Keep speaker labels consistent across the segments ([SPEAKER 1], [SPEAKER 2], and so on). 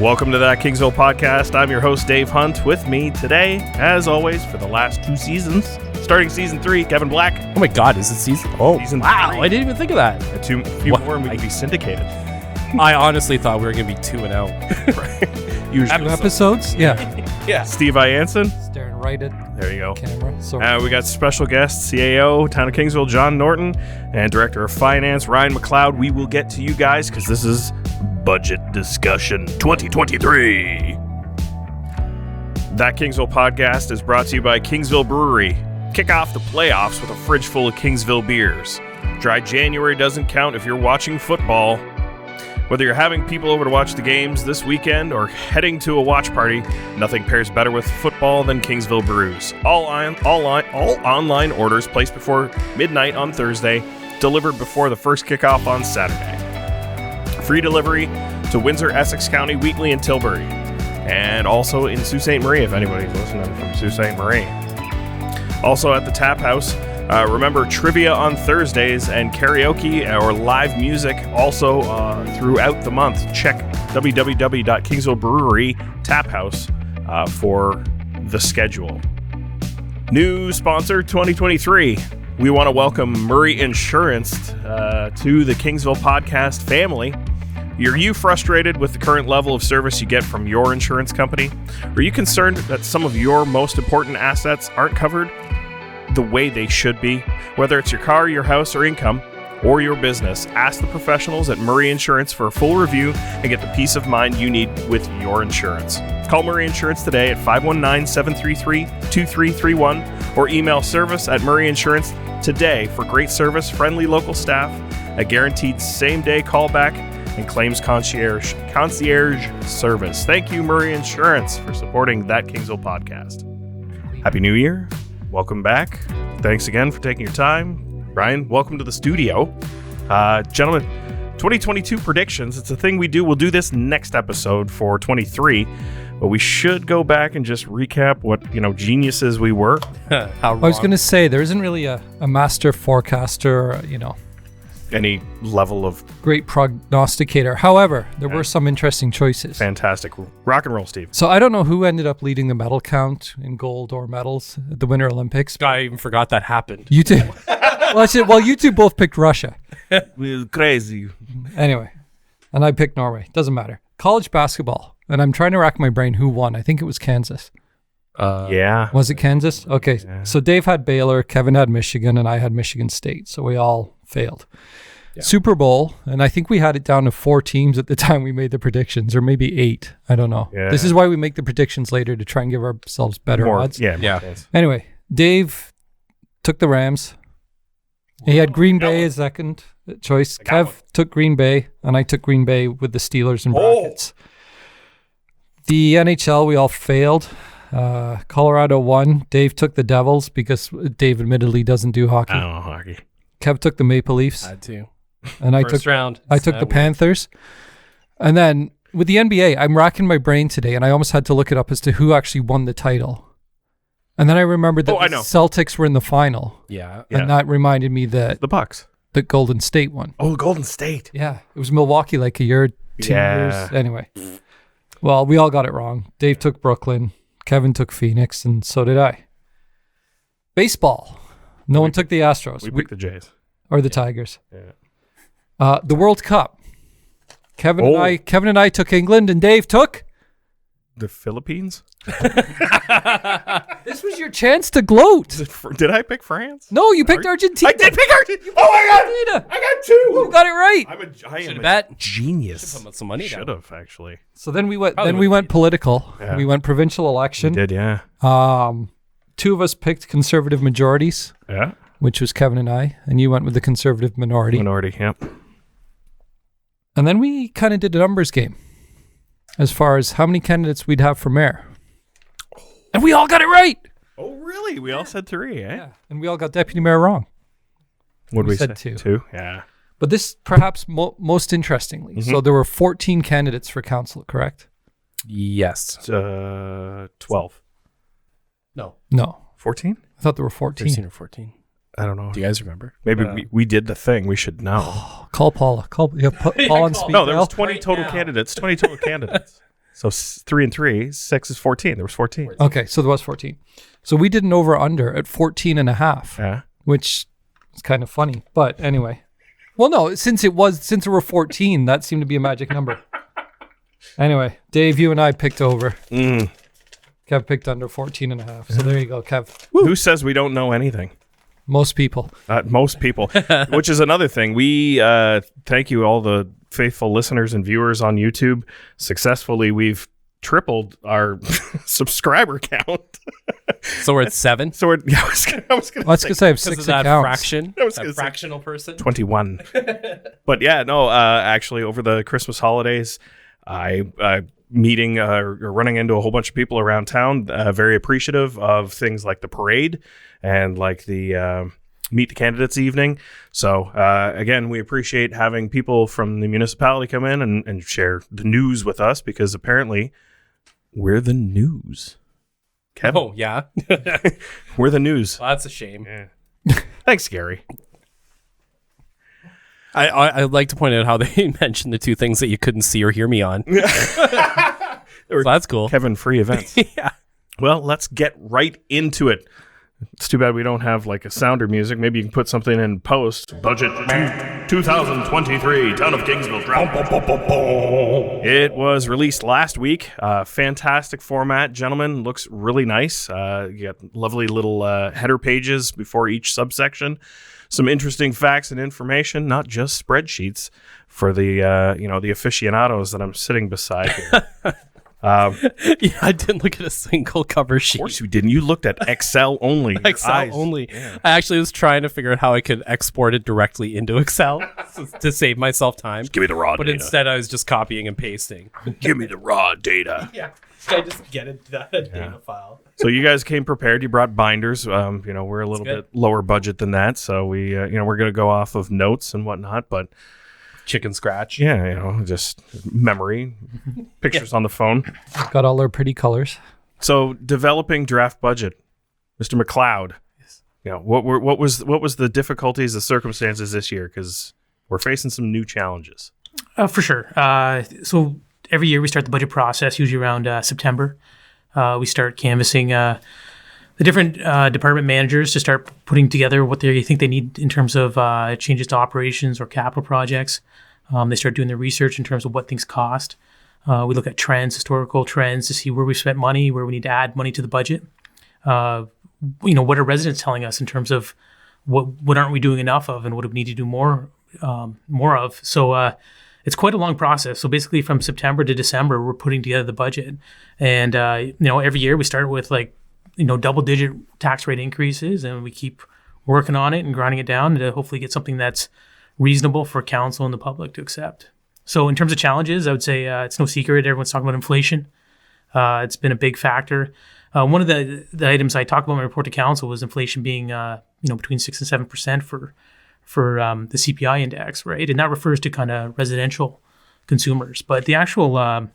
[SPEAKER 1] Welcome to That Kingsville Podcast. I'm your host, Dave Hunt. With me today, as always, for the last 2 seasons, starting season 3, Kevin Black.
[SPEAKER 2] Oh my God, is it season? Oh,
[SPEAKER 1] season
[SPEAKER 2] wow!
[SPEAKER 1] 3.
[SPEAKER 2] I didn't even think of that.
[SPEAKER 1] A few more, and we could be syndicated.
[SPEAKER 2] I honestly thought we were gonna be 2 and out.
[SPEAKER 1] Usually,
[SPEAKER 3] 2 episodes? Yeah.
[SPEAKER 1] yeah. Steve Ianson.
[SPEAKER 3] Staring right at
[SPEAKER 1] There you go.
[SPEAKER 3] camera. Sorry.
[SPEAKER 1] We got special guests, CAO, Town of Kingsville, John Norton, and Director of Finance, Ryan McLeod. We will get to you guys because this is Budget Discussion 2023. That Kingsville Podcast is brought to you by Kingsville Brewery. Kick off the playoffs with a fridge full of Kingsville beers. Dry January doesn't count if you're watching football. Whether you're having people over to watch the games this weekend or heading to a watch party, nothing pairs better with football than Kingsville Brews. All online orders placed before midnight on Thursday, delivered before the first kickoff on Saturday. Free delivery to Windsor, Essex County, Wheatley, and Tilbury. And also in Sault Ste. Marie, if anybody's listening from Sault Ste. Marie. Also at the Tap House. Remember, trivia on Thursdays and karaoke or live music also throughout the month. Check www.Kingsville Brewery Tap House for the schedule. New sponsor 2023. We want to welcome Murray Insurance to the Kingsville Podcast family. Are you frustrated with the current level of service you get from your insurance company? Are you concerned that some of your most important assets aren't covered the way they should be? Whether it's your car, your house, or income, or your business, ask the professionals at Murray Insurance for a full review and get the peace of mind you need with your insurance. Call Murray Insurance today at 519-733-2331 or email service at Murray Insurance today for great service, friendly local staff, a guaranteed same-day callback, and claims concierge service. Thank you, Murray Insurance, for supporting That Kingsville Podcast. Happy New Year. Welcome back. Thanks again for taking your time. Ryan, welcome to the studio. Gentlemen, 2022 predictions. It's a thing we do. We'll do this next episode for 23, but we should go back and just recap what, geniuses we were.
[SPEAKER 3] I was going to say, there isn't really a master forecaster,
[SPEAKER 1] any level of
[SPEAKER 3] great prognosticator. However, there were some interesting choices.
[SPEAKER 1] Fantastic. Rock and roll, Steve.
[SPEAKER 3] So I don't know who ended up leading the medal count in gold or medals at the Winter Olympics.
[SPEAKER 2] I even forgot that happened.
[SPEAKER 3] You two. Well, you two both picked Russia.
[SPEAKER 1] We're crazy.
[SPEAKER 3] Anyway, and I picked Norway. Doesn't matter. College basketball. And I'm trying to rack my brain who won. I think it was Kansas.
[SPEAKER 1] Yeah.
[SPEAKER 3] Was it Kansas? Okay. Yeah. So Dave had Baylor, Kevin had Michigan, and I had Michigan State. So we all failed. Yeah. Super Bowl, and I think we had it down to 4 teams at the time we made the predictions, or maybe 8. I don't know. Yeah. This is why we make the predictions later, to try and give ourselves better odds.
[SPEAKER 2] Yeah.
[SPEAKER 3] Anyway, Dave took the Rams. He had Green Bay as second choice. Kev took Green Bay, and I took Green Bay with the Steelers in brackets. The NHL, we all failed. Colorado won. Dave took the Devils because Dave admittedly doesn't do hockey.
[SPEAKER 1] I don't know hockey.
[SPEAKER 3] Kev took the Maple Leafs.
[SPEAKER 2] I had to.
[SPEAKER 3] And I took the Panthers. And then with the NBA, I'm racking my brain today, and I almost had to look it up as to who actually won the title. And then I remembered that the Celtics were in the final.
[SPEAKER 2] Yeah.
[SPEAKER 3] And that reminded me that
[SPEAKER 1] the Bucks.
[SPEAKER 3] The Golden State won.
[SPEAKER 1] Oh, Golden State.
[SPEAKER 3] Yeah. It was Milwaukee like a year, 2 years. Anyway. Well, we all got it wrong. Dave took Brooklyn. Kevin took Phoenix, and so did I. Baseball. No one took the Astros.
[SPEAKER 1] We picked the Jays.
[SPEAKER 3] Or the Tigers.
[SPEAKER 1] Yeah.
[SPEAKER 3] The World Cup. Kevin and I took England, and Dave took
[SPEAKER 1] the Philippines.
[SPEAKER 3] This was your chance to gloat.
[SPEAKER 1] Did I pick France?
[SPEAKER 3] No, you picked Argentina.
[SPEAKER 1] I did pick Argentina. Oh my God! I got 2.
[SPEAKER 3] You got it right.
[SPEAKER 1] I am a genius.
[SPEAKER 2] Should put some money down.
[SPEAKER 1] Should have actually.
[SPEAKER 3] So then we went. We went political.
[SPEAKER 1] Yeah.
[SPEAKER 3] We went provincial election.
[SPEAKER 1] We did, yeah.
[SPEAKER 3] 2 of us picked conservative majorities.
[SPEAKER 1] Yeah.
[SPEAKER 3] Which was Kevin and I, and you went with the conservative minority.
[SPEAKER 1] Yep.
[SPEAKER 3] And then we kind of did a numbers game as far as how many candidates we'd have for mayor. And we all got it right.
[SPEAKER 1] Oh, really? We all said 3, eh?
[SPEAKER 3] Yeah. And we all got deputy mayor wrong.
[SPEAKER 1] What did we
[SPEAKER 3] said
[SPEAKER 1] say?
[SPEAKER 3] 2.
[SPEAKER 1] 2? Yeah.
[SPEAKER 3] But this perhaps most interestingly. So there were 14 candidates for council, correct?
[SPEAKER 2] Yes.
[SPEAKER 1] 12.
[SPEAKER 2] No.
[SPEAKER 1] 14?
[SPEAKER 3] I thought there were 14.
[SPEAKER 2] 13 or 14.
[SPEAKER 1] I don't know.
[SPEAKER 2] Do you guys remember?
[SPEAKER 1] Maybe we did the thing. We should know.
[SPEAKER 3] Call Paula. Paul on speed.
[SPEAKER 1] No, there was 20 total candidates. 20 total candidates. So 3 and 3, 6 is 14. There was 14.
[SPEAKER 3] Okay, so there was 14. So we did an over-under at 14 and a half,
[SPEAKER 1] Yeah.
[SPEAKER 3] which is kind of funny. But anyway. Well, no, since there were 14, that seemed to be a magic number. Anyway, Dave, you and I picked over. Kev picked under 14 and a half. So there you go, Kev.
[SPEAKER 1] Who says we don't know anything?
[SPEAKER 3] Most people.
[SPEAKER 1] Most people, which is another thing. We thank you, all the faithful listeners and viewers on YouTube. Successfully, we've tripled our subscriber count.
[SPEAKER 2] So we're at 7.
[SPEAKER 1] So I was gonna
[SPEAKER 3] Well, that's because I have 6
[SPEAKER 2] Because of that
[SPEAKER 3] accounts.
[SPEAKER 2] fraction,
[SPEAKER 1] I was
[SPEAKER 2] that
[SPEAKER 1] gonna say-
[SPEAKER 2] fractional person.
[SPEAKER 1] 21. But yeah, no, actually over the Christmas holidays, I meeting or running into a whole bunch of people around town, very appreciative of things like the parade and like the meet the candidates evening. So again, we appreciate having people from the municipality come in and share the news with us, because apparently we're the news. Kevin,
[SPEAKER 2] Oh, yeah.
[SPEAKER 1] we're the news.
[SPEAKER 2] Well, that's a shame.
[SPEAKER 1] Yeah. Thanks, Gary.
[SPEAKER 2] I'd like to point out how they mentioned the 2 things that you couldn't see or hear me on. So that's cool.
[SPEAKER 1] Kevin free events.
[SPEAKER 2] Yeah.
[SPEAKER 1] Well, let's get right into it. It's too bad we don't have like a sounder music. Maybe you can put something in post. Budget 2023, Town of Kingsville drop. It was released last week. Fantastic format, gentlemen. Looks really nice. You got lovely little header pages before each subsection. Some interesting facts and information, not just spreadsheets for the the aficionados that I'm sitting beside here.
[SPEAKER 2] Yeah, I didn't look at a single cover sheet.
[SPEAKER 1] Of course you didn't. You looked at Excel only. Your
[SPEAKER 2] Excel
[SPEAKER 1] eyes.
[SPEAKER 2] only.
[SPEAKER 1] Yeah.
[SPEAKER 2] I actually was trying to figure out how I could export it directly into Excel to save myself time.
[SPEAKER 1] Give me the raw
[SPEAKER 2] But
[SPEAKER 1] data.
[SPEAKER 2] instead, I was just copying and pasting.
[SPEAKER 1] Give me the raw data.
[SPEAKER 2] Yeah. I just get a data file.
[SPEAKER 1] So you guys came prepared. You brought binders. We're a little
[SPEAKER 2] good.
[SPEAKER 1] bit lower budget than that, so we, we're going to go off of notes and whatnot. But
[SPEAKER 2] Chicken scratch.
[SPEAKER 1] yeah, just memory, pictures on the phone.
[SPEAKER 3] Got all our pretty colors.
[SPEAKER 1] So developing draft budget, Mr. McLeod.
[SPEAKER 2] Yes.
[SPEAKER 1] What was the difficulties, the circumstances this year? Because we're facing some new challenges.
[SPEAKER 4] For sure. So every year we start the budget process, usually around September. We start canvassing the different department managers to start putting together what they think they need in terms of changes to operations or capital projects. They start doing their research in terms of what things cost. We look at trends, historical trends, to see where we spent money, where we need to add money to the budget. What are residents telling us in terms of what aren't we doing enough of, and what do we need to do more of? So it's quite a long process. So basically, from September to December, we're putting together the budget, and every year we start with double-digit tax rate increases, and we keep working on it and grinding it down to hopefully get something that's reasonable for council and the public to accept. So in terms of challenges, I would say it's no secret. Everyone's talking about inflation. It's been a big factor. One of the items I talked about in my report to council was inflation being between 6 and 7% for the CPI index, right? And that refers to kind of residential consumers. But the actual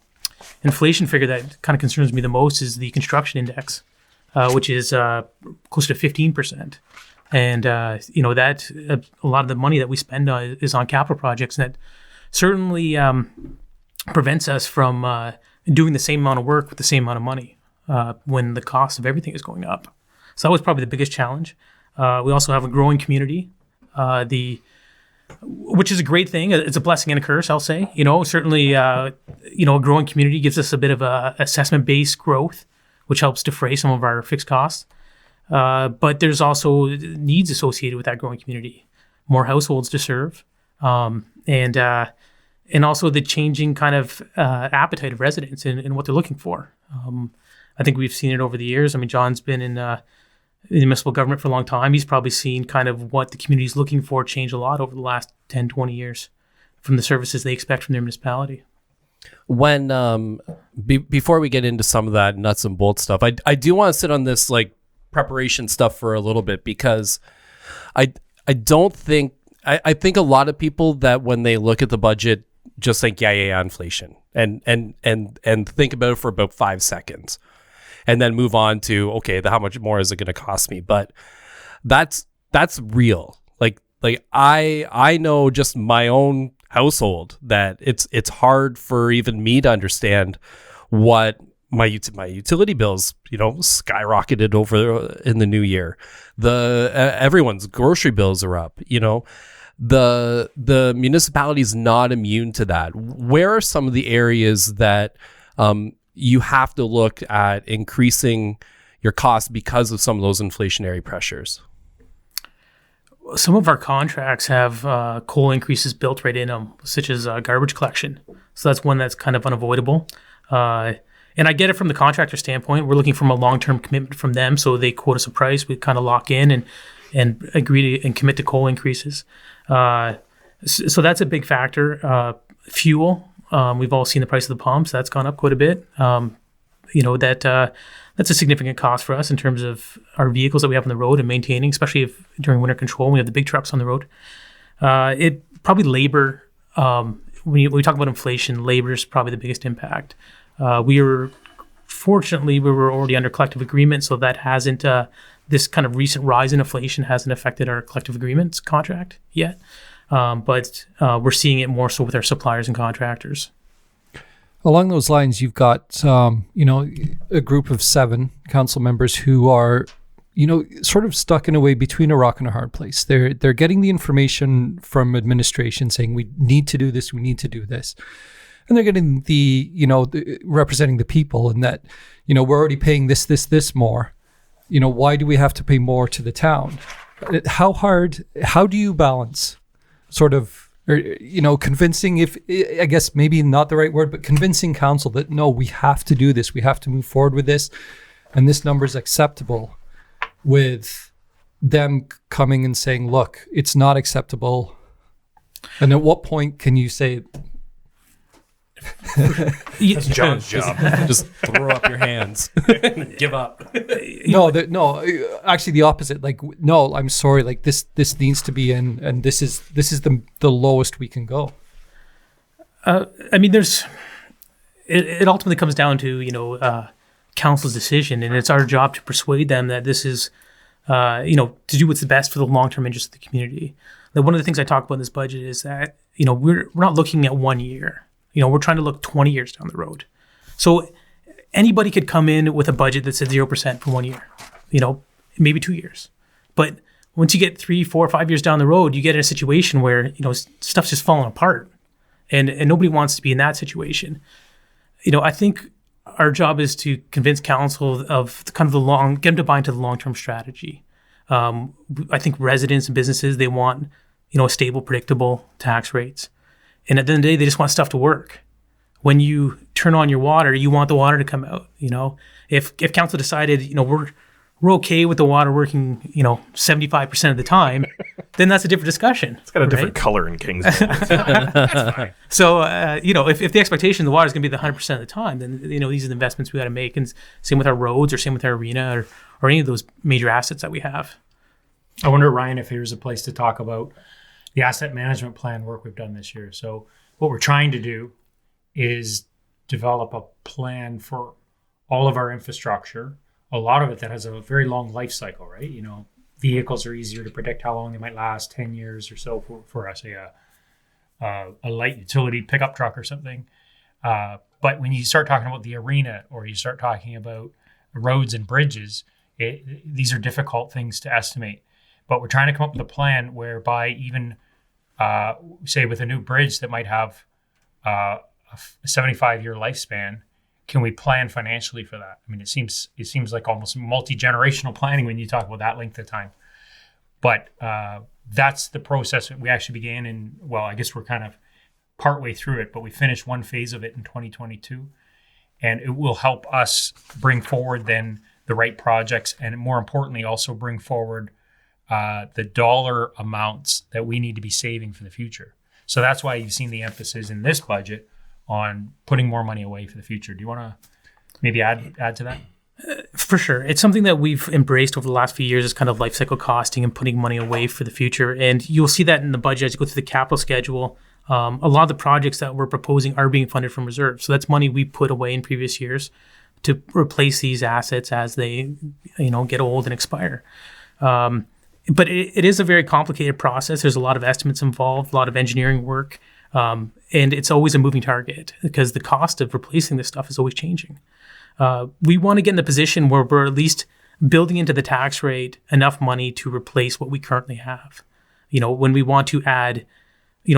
[SPEAKER 4] inflation figure that kind of concerns me the most is the construction index, which is close to 15%. And, that a lot of the money that we spend is on capital projects, and that certainly prevents us from doing the same amount of work with the same amount of money when the cost of everything is going up. So that was probably the biggest challenge. We also have a growing community, which is a great thing. It's a blessing and a curse, I'll say. Certainly, a growing community gives us a bit of a assessment-based growth, which helps defray some of our fixed costs. But there's also needs associated with that growing community, more households to serve, and also the changing kind of appetite of residents and what they're looking for. I think we've seen it over the years. I mean, John's been in municipal government for a long time. He's probably seen kind of what the community's looking for change a lot over the last 10, 20 years from the services they expect from their municipality.
[SPEAKER 2] When before we get into some of that nuts and bolts stuff, I do want to sit on this preparation stuff for a little bit, because I don't think I think a lot of people that when they look at the budget just think yeah inflation and think about it for about 5 seconds and then move on to okay, how much more is it going to cost me? But that's real. Like I know just my own household that it's hard for even me to understand what my utility bills, skyrocketed over in the new year. Everyone's grocery bills are up. The municipality is not immune to that. Where are some of the areas that you have to look at increasing your costs because of some of those inflationary pressures?
[SPEAKER 4] Some of our contracts have coal increases built right in them, such as garbage collection. So that's one that's kind of unavoidable. And I get it from the contractor standpoint. We're looking from a long-term commitment from them, so they quote us a price. We kind of lock in and agree to and commit to coal increases. So that's a big factor. Fuel, we've all seen the price of the pumps. That's gone up quite a bit. That's a significant cost for us in terms of our vehicles that we have on the road and maintaining, especially if during winter control, we have the big trucks on the road. Probably labor. When we talk about inflation, labor is probably the biggest impact. Fortunately, we were already under collective agreement, so that hasn't, this kind of recent rise in inflation hasn't affected our collective agreements contract yet. But we're seeing it more so with our suppliers and contractors.
[SPEAKER 3] Along those lines, you've got, a group of 7 council members who are, sort of stuck in a way between a rock and a hard place. They're getting the information from administration saying we need to do this, we need to do this. And they're getting representing the people, and that, we're already paying this more. Why do we have to pay more to the town? How do you balance sort of, convincing, I guess maybe not the right word, but convincing council that, no, we have to do this, we have to move forward with this, and this number is acceptable, with them coming and saying, look, it's not acceptable. And at what point can you say,
[SPEAKER 1] that's John's job.
[SPEAKER 2] Just throw up your hands, give up.
[SPEAKER 3] No, actually the opposite. Like, no, I'm sorry. Like this needs to be in, and this is the lowest we can go.
[SPEAKER 4] It ultimately comes down to council's decision, and it's our job to persuade them that this is, to do what's the best for the long-term interest of the community. Like, one of the things I talk about in this budget is that we're not looking at 1 year. We're trying to look 20 years down the road. So anybody could come in with a budget that said 0% for 1 year, maybe 2 years. But once you get 3, 4, 5 years down the road, you get in a situation where, stuff's just falling apart, and nobody wants to be in that situation. I think our job is to convince council of kind of get them to buy into the long-term strategy. I think residents and businesses, they want, a stable, predictable tax rates. And at the end of the day, they just want stuff to work. When you turn on your water, you want the water to come out. If council decided, we're okay with the water working, 75% of the time, then that's a different discussion.
[SPEAKER 1] It's got a different color in Kingsville. That's fine.
[SPEAKER 4] So, if the expectation the water is going to be the 100% of the time, then, these are the investments we got to make. And same with our roads, or same with our arena, or any of those major assets that we have.
[SPEAKER 5] I wonder, Ryan, if there's a place to talk about the asset management plan work we've done this year. So what we're trying to do is develop a plan for all of our infrastructure, a lot of it that has a very long life cycle, right? Vehicles are easier to predict how long they might last, 10 years or so for us, a light utility pickup truck or something. But when you start talking about the arena, or you start talking about roads and bridges, these are difficult things to estimate. But we're trying to come up with a plan whereby even, say, with a new bridge that might have a 75-year lifespan, can we plan financially for that? I mean, it seems like almost multi-generational planning when you talk about that length of time. But that's the process that we actually began in, well, I guess we're kind of partway through it, but we finished one phase of it in 2022. And it will help us bring forward then the right projects, and more importantly, also bring forward the dollar amounts that we need to be saving for the future. So that's why you've seen the emphasis in this budget on putting more money away for the future. Do you want to maybe add to that?
[SPEAKER 4] For sure. It's something that we've embraced over the last few years, is kind of life cycle costing and putting money away for the future. And you'll see that in the budget as you go through the capital schedule. A lot of the projects that we're proposing are being funded from reserves. So that's money we put away in previous years to replace these assets as they, get old and expire. But it is a very complicated process. There's a lot of estimates involved, a lot of engineering work. And it's always a moving target because the cost of replacing this stuff is always changing. We want to get in a position where we're at least building into the tax rate enough money to replace what we currently have. When we want to add,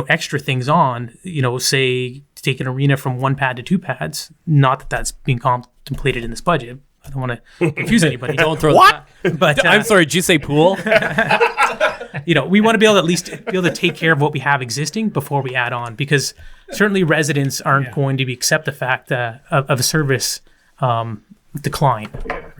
[SPEAKER 4] extra things on, say take an arena from 1 pad to 2 pads, not that that's being contemplated in this budget. I don't want to confuse anybody.
[SPEAKER 2] Don't throw
[SPEAKER 1] What?
[SPEAKER 2] But I'm sorry, did you say pool?
[SPEAKER 4] We want to be able to at least be able to take care of what we have existing before we add on, because certainly residents aren't going to accept the fact of a service decline.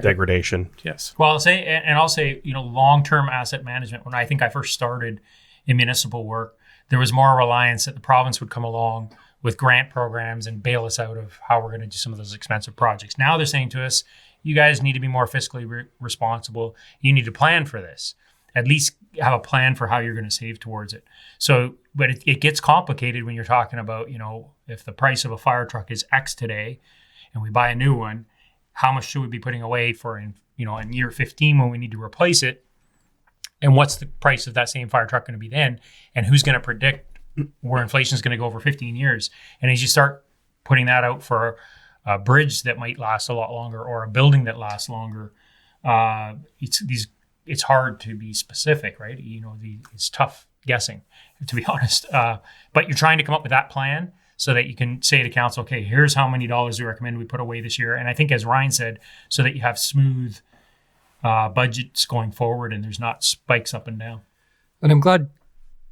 [SPEAKER 1] Degradation.
[SPEAKER 4] Yes.
[SPEAKER 5] Well, I'll say, long-term asset management. When I think I first started in municipal work, there was more reliance that the province would come along with grant programs and bail us out of how we're going to do some of those expensive projects. Now they're saying to us, you guys need to be more fiscally responsible. You need to plan for this. At least have a plan for how you're going to save towards it. So, but it gets complicated when you're talking about, if the price of a fire truck is X today and we buy a new one, how much should we be putting away for in year 15 when we need to replace it? And what's the price of that same fire truck going to be then? And who's going to predict where inflation is going to go over 15 years? And as you start putting that out for a bridge that might last a lot longer or a building that lasts longer, it's hard to be specific, right? It's tough guessing, to be honest. But you're trying to come up with that plan so that you can say to council, okay, here's how many dollars we recommend we put away this year. And I think, as Ryan said, so that you have smooth budgets going forward and there's not spikes up and down.
[SPEAKER 3] And I'm glad,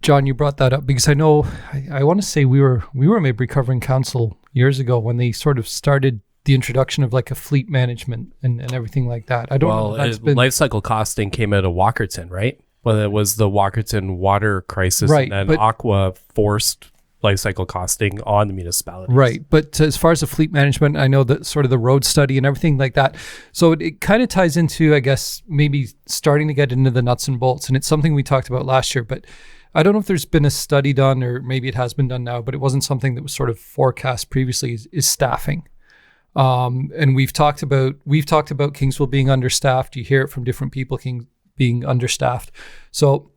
[SPEAKER 3] John, you brought that up, because I know, I want to say we were maybe covering council years ago when they sort of started the introduction of like a fleet management and everything like that. I don't know.
[SPEAKER 2] Life cycle costing came out of Walkerton, right? Well, it was the Walkerton water crisis,
[SPEAKER 3] right,
[SPEAKER 2] and then Aqua forced life cycle costing on the municipalities.
[SPEAKER 3] Right. But as far as the fleet management, I know that sort of the road study and everything like that. So it kind of ties into, I guess, maybe starting to get into the nuts and bolts. And it's something we talked about last year, but I don't know if there's been a study done, or maybe it has been done now, but it wasn't something that was sort of forecast previously, is staffing. And we've talked about Kingsville being understaffed. You hear it from different people being understaffed. So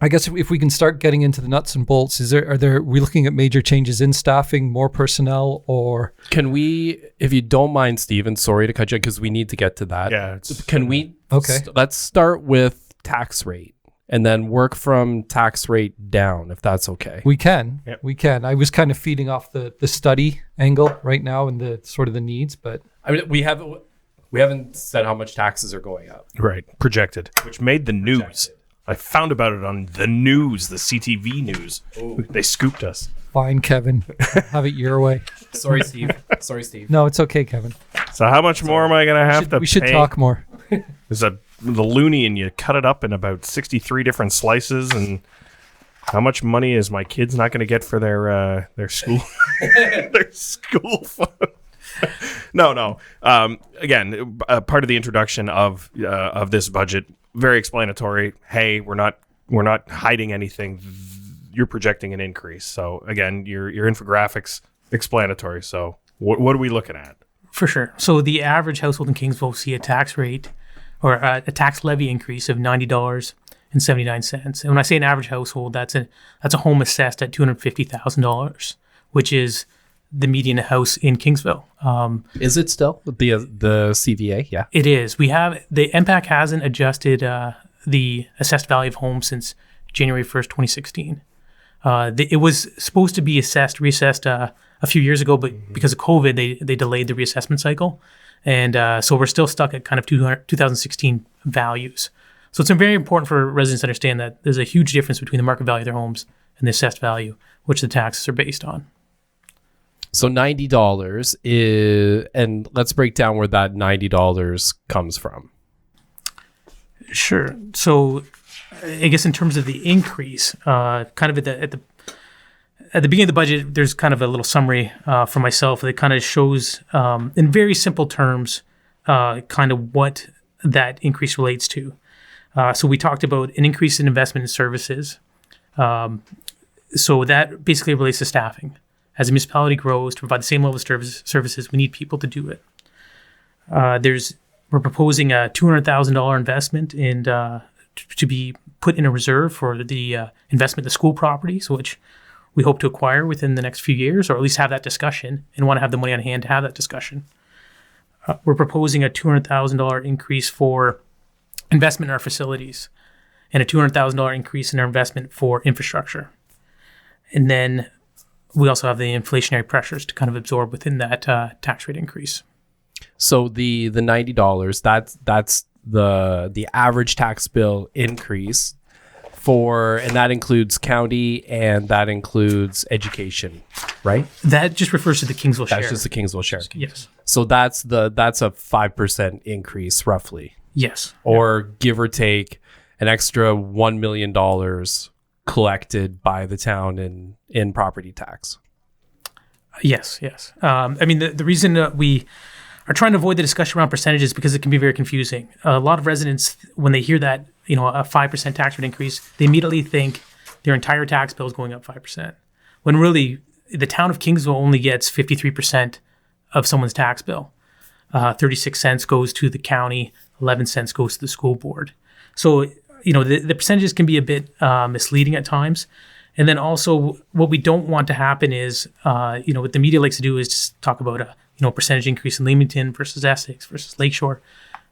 [SPEAKER 3] I guess if we can start getting into the nuts and bolts, are we looking at major changes in staffing, more personnel, or
[SPEAKER 2] can we, if you don't mind, Stephen, sorry to cut you because we need to get to that.
[SPEAKER 1] Yeah.
[SPEAKER 2] Can we?
[SPEAKER 3] Okay.
[SPEAKER 2] Let's start with tax rate and then work from tax rate down, if that's okay.
[SPEAKER 3] We can.
[SPEAKER 1] Yep.
[SPEAKER 3] We can. I was kind of feeding off the study angle right now and the sort of the needs, but
[SPEAKER 2] I mean, we haven't said how much taxes are going up.
[SPEAKER 1] Right. Projected, which made the news. I found about it on the news, the CTV news. Ooh. They scooped us.
[SPEAKER 3] Fine, Kevin. Have it your way.
[SPEAKER 2] Sorry, Steve.
[SPEAKER 3] No, it's okay, Kevin.
[SPEAKER 1] So how much more am I going to have to pay?
[SPEAKER 3] We should talk more.
[SPEAKER 1] There's the loony, and you cut it up in about 63 different slices. And how much money is my kids not going to get for their school their school fund? No. Again, part of the introduction of this budget, very explanatory. Hey, we're not hiding anything. You're projecting an increase. So again, your infographics explanatory. So what are we looking at?
[SPEAKER 4] For sure. So the average household in Kingsville will see a tax rate or a tax levy increase of $90.79. And when I say an average household, that's a home assessed at $250,000, which is the median house in Kingsville.
[SPEAKER 2] Is it still the CVA? Yeah,
[SPEAKER 4] it is. The MPAC hasn't adjusted the assessed value of homes since January 1st, 2016. It was supposed to be reassessed a few years ago, but because of COVID, they delayed the reassessment cycle. And so we're still stuck at kind of 2016 values. So it's very important for residents to understand that there's a huge difference between the market value of their homes and the assessed value, which the taxes are based on.
[SPEAKER 2] So $90 is, and let's break down where that $90 comes from.
[SPEAKER 4] Sure. So I guess in terms of the increase, kind of at the beginning of the budget, there's kind of a little summary for myself that kind of shows in very simple terms kind of what that increase relates to. So we talked about an increase in investment in services. So that basically relates to staffing. As a municipality grows to provide the same level of services, we need people to do it. We're proposing a $200,000 investment to be put in a reserve for the investment in the school properties, which we hope to acquire within the next few years, or at least have that discussion and want to have the money on hand to have that discussion. We're proposing a $200,000 increase for investment in our facilities and a $200,000 increase in our investment for infrastructure. And then we also have the inflationary pressures to kind of absorb within that tax rate increase.
[SPEAKER 2] So the $90, that's the average tax bill increase and that includes county and that includes education, right?
[SPEAKER 4] That just refers to the Kingsville share.
[SPEAKER 2] That's just the Kingsville share.
[SPEAKER 4] Yes.
[SPEAKER 2] So that's a 5% increase roughly,
[SPEAKER 4] Yes.
[SPEAKER 2] or give or take an extra $1 million collected by the town in property tax.
[SPEAKER 4] Yes. I mean, the reason we are trying to avoid the discussion around percentages because it can be very confusing. A lot of residents, when they hear that, a 5% tax rate increase, they immediately think their entire tax bill is going up 5%. When really, the town of Kingsville only gets 53% of someone's tax bill. 36 cents goes to the county, 11 cents goes to the school board. So, the percentages can be a bit misleading at times. And then also what we don't want to happen is, what the media likes to do is just talk about a percentage increase in Leamington versus Essex versus Lakeshore.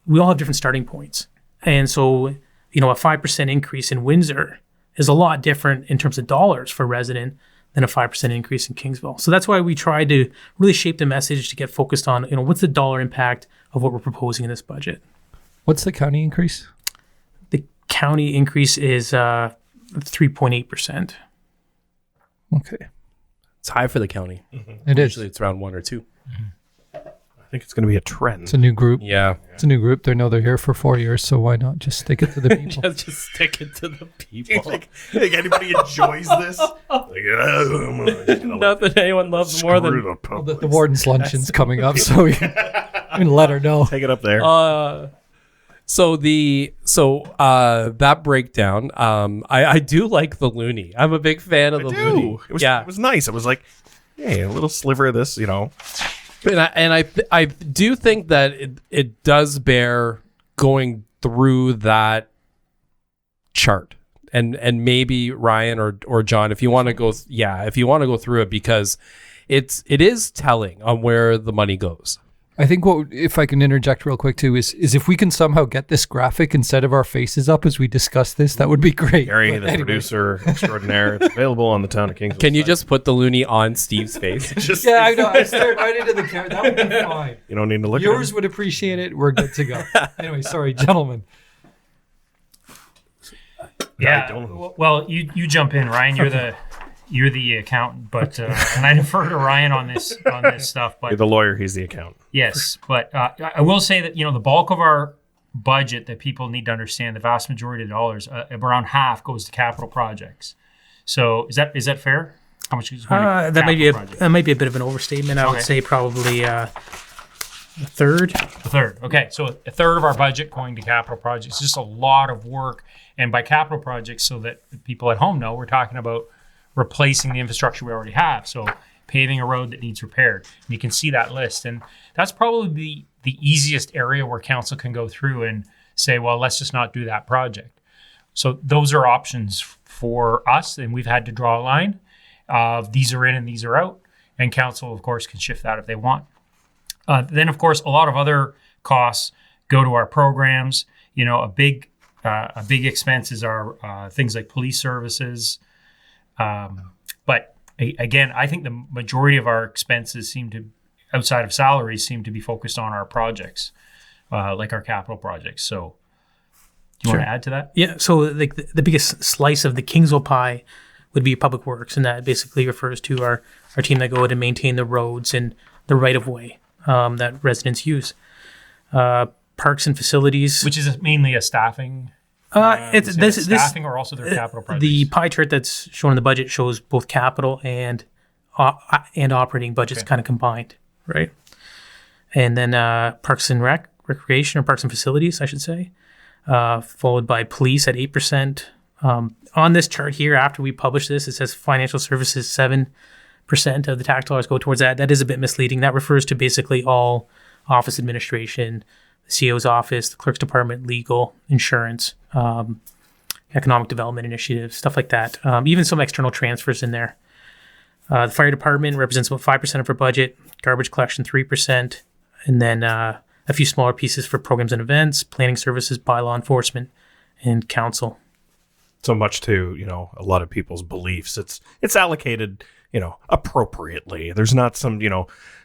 [SPEAKER 4] We all have different starting points. And so, a 5% increase in Windsor is a lot different in terms of dollars for a resident than a 5% increase in Kingsville. So that's why we try to really shape the message to get focused on, what's the dollar impact of what we're proposing in this budget.
[SPEAKER 3] What's the county increase?
[SPEAKER 4] The county increase is 3.8%.
[SPEAKER 3] Okay.
[SPEAKER 2] It's high for the county.
[SPEAKER 3] It is.
[SPEAKER 2] Usually it's around 1 or 2.
[SPEAKER 1] I think it's going to be a trend.
[SPEAKER 3] It's a new group.
[SPEAKER 2] Yeah.
[SPEAKER 3] It's a new group. They know they're here for 4 years, so why not just stick it to the people?
[SPEAKER 2] just stick it to the people.
[SPEAKER 1] think anybody enjoys this?
[SPEAKER 2] Nothing anyone loves more than
[SPEAKER 3] The warden's luncheon's coming up, so we can let her know.
[SPEAKER 1] Take it up there.
[SPEAKER 2] So that breakdown, I do like the loony. I'm a big fan of the loony.
[SPEAKER 1] It was nice. It was like, hey, a little sliver of this,
[SPEAKER 2] And I do think that it does bear going through that chart. And maybe Ryan or John, if you want to go through it, because it is telling on where the money goes.
[SPEAKER 3] I think if I can interject real quick too, is if we can somehow get this graphic instead of our faces up as we discuss this, that would be great.
[SPEAKER 1] Gary, the producer extraordinaire, it's available on the Town of Kingsville.
[SPEAKER 2] Can you
[SPEAKER 1] site.
[SPEAKER 2] just put the loony on Steve's face?
[SPEAKER 3] Yeah, I know. I stared right into the camera. That would be fine.
[SPEAKER 1] You don't need to look
[SPEAKER 3] Viewers
[SPEAKER 1] at
[SPEAKER 3] would appreciate it. We're good to go. Anyway, sorry, gentlemen.
[SPEAKER 5] Yeah. Well, you jump in, Ryan. You're the accountant, but and I defer to Ryan on this stuff. But
[SPEAKER 1] You're the lawyer, he's the accountant.
[SPEAKER 5] Yes, but I will say that the bulk of our budget that people need to understand, the vast majority of the dollars, around half goes to capital projects. So is that fair? How much is
[SPEAKER 4] that might be a bit of an overstatement. I would say probably a third.
[SPEAKER 5] A third. Okay, so a third of our budget going to capital projects. It's just a lot of work, and by capital projects, so that people at home know, we're talking about replacing the infrastructure we already have. So paving a road that needs repaired. And you can see that list. And that's probably the easiest area where council can go through and say, well, let's just not do that project. So those are options for us. And we've had to draw a line of these are in and these are out. And council, of course, can shift that if they want. Then, of course, a lot of other costs go to our programs. A big expenses are things like police services. But again, I think the majority of our expenses outside of salaries, seem to be focused on our projects, like our capital projects. So do you want to add to that?
[SPEAKER 4] Yeah. So like the biggest slice of the Kingsville pie would be public works. And that basically refers to our team that go out and maintain the roads and the right of way that residents use. Parks and facilities.
[SPEAKER 5] Which is mainly a staffing.
[SPEAKER 4] It's
[SPEAKER 5] staffing or also their capital projects.
[SPEAKER 4] The pie chart that's shown in the budget shows both capital and operating budgets kind of combined, right? And then parks and recreation, or parks and facilities, I should say, followed by police at 8%. On this chart here, after we publish this, it says financial services 7% of the tax dollars go towards that. That is a bit misleading. That refers to basically all office administration, the CAO's office, the clerk's department, legal, insurance, economic development initiatives, stuff like that. Even some external transfers in there. The fire department represents about 5% of our budget, garbage collection 3%, and then a few smaller pieces for programs and events, planning services, bylaw enforcement, and council.
[SPEAKER 1] So much to, a lot of people's beliefs. It's allocated, appropriately. There's not some,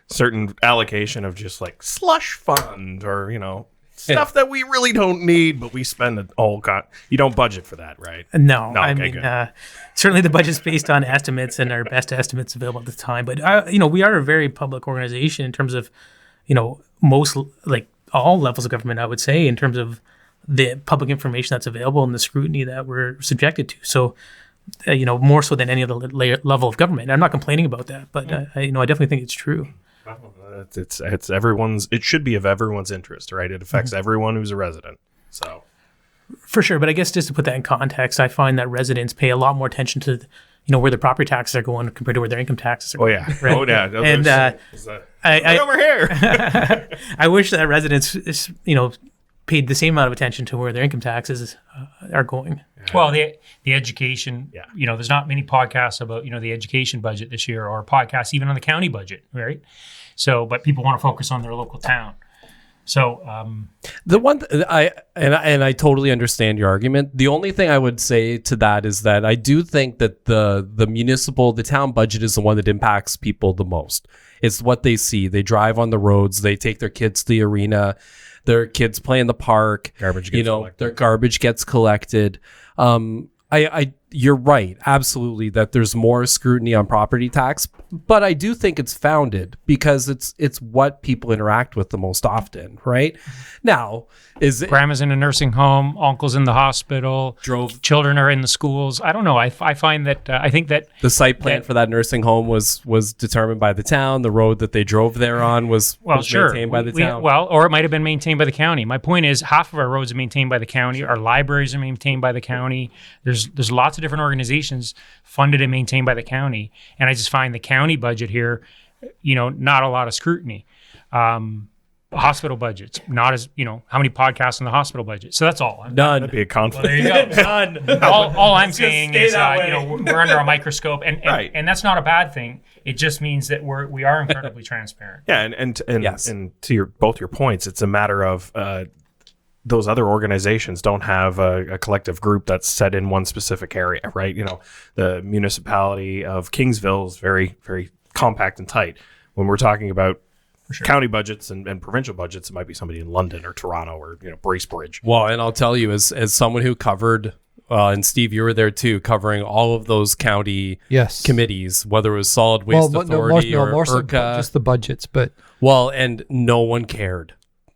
[SPEAKER 1] certain allocation of just like slush fund or, stuff that we really don't need, but we spend it all. You don't budget for that, right?
[SPEAKER 4] No,
[SPEAKER 1] okay,
[SPEAKER 4] I mean, certainly the budget's based on estimates and our best estimates available at the time. But, we are a very public organization in terms of, most, like all levels of government, I would say, in terms of the public information that's available and the scrutiny that we're subjected to. So, more so than any other level of government. I'm not complaining about that, but, I definitely think it's true.
[SPEAKER 1] It's everyone's. It should be of everyone's interest, right? It affects everyone who's a resident. So,
[SPEAKER 4] for sure. But I guess just to put that in context, I find that residents pay a lot more attention to, where their property taxes are going compared to where their income taxes are going. Right?
[SPEAKER 1] Oh yeah.
[SPEAKER 4] And
[SPEAKER 1] right over here.
[SPEAKER 4] I wish that residents, paid the same amount of attention to where their income taxes are going.
[SPEAKER 5] Well, the education, there's not many podcasts about, the education budget this year, or podcasts even on the county budget, right? So, but people want to focus on their local town. So,
[SPEAKER 2] the one I totally understand your argument. The only thing I would say to that is that I do think that the town budget is the one that impacts people the most. It's what they see. They drive on the roads. They take their kids to the arena. Their kids play in the park.
[SPEAKER 1] Garbage gets collected.
[SPEAKER 2] Their garbage gets collected. You're right, absolutely, that there's more scrutiny on property tax, but I do think it's founded because it's what people interact with the most often, right? Now,
[SPEAKER 5] grandma's in a nursing home, uncle's in the hospital, children are in the schools. I don't know. I find that I think that
[SPEAKER 2] the site plan for that nursing home was determined by the town. The road that they drove there on was maintained by the town.
[SPEAKER 5] Or it might have been maintained by the county. My point is, half of our roads are maintained by the county. Our libraries are maintained by the county. There's lots of different organizations funded and maintained by the county, and I just find the county budget here, not a lot of scrutiny. Hospital budgets, not as how many podcasts on the hospital budget. So that's all.
[SPEAKER 2] None.
[SPEAKER 1] That'd be a conflict.
[SPEAKER 5] Well, there you go. None. all I'm saying is, we're under a microscope, and
[SPEAKER 1] right.
[SPEAKER 5] and that's not a bad thing. It just means that we are incredibly transparent.
[SPEAKER 1] Yeah, and
[SPEAKER 2] yes.
[SPEAKER 1] And to both your points, it's a matter of those other organizations don't have a collective group that's set in one specific area, right? The municipality of Kingsville is very, very compact and tight. When we're talking about county budgets and provincial budgets, it might be somebody in London or Toronto or Bracebridge.
[SPEAKER 2] Well, and I'll tell you, as someone who covered, and Steve, you were there too, covering all of those county committees, whether it was Solid Waste Authority or IRCA,
[SPEAKER 3] just the budgets, but
[SPEAKER 2] and no one cared.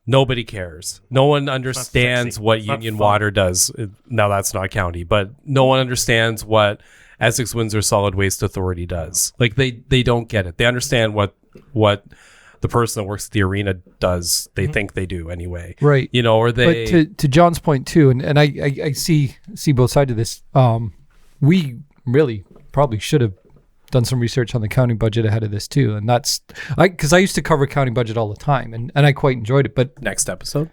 [SPEAKER 2] Nobody cares. No one understands what Union Water does. Now, that's not county, but no one understands what Essex Windsor Solid Waste Authority does. Like, they don't get it. They understand what the person that works at the arena does. They think they do anyway.
[SPEAKER 3] Right.
[SPEAKER 2] Or they...
[SPEAKER 3] But to John's point, too, and I see both sides of this, we really probably should have done some research on the county budget ahead of this too, and that's because I used to cover county budget all the time, and I quite enjoyed it. But
[SPEAKER 2] next episode,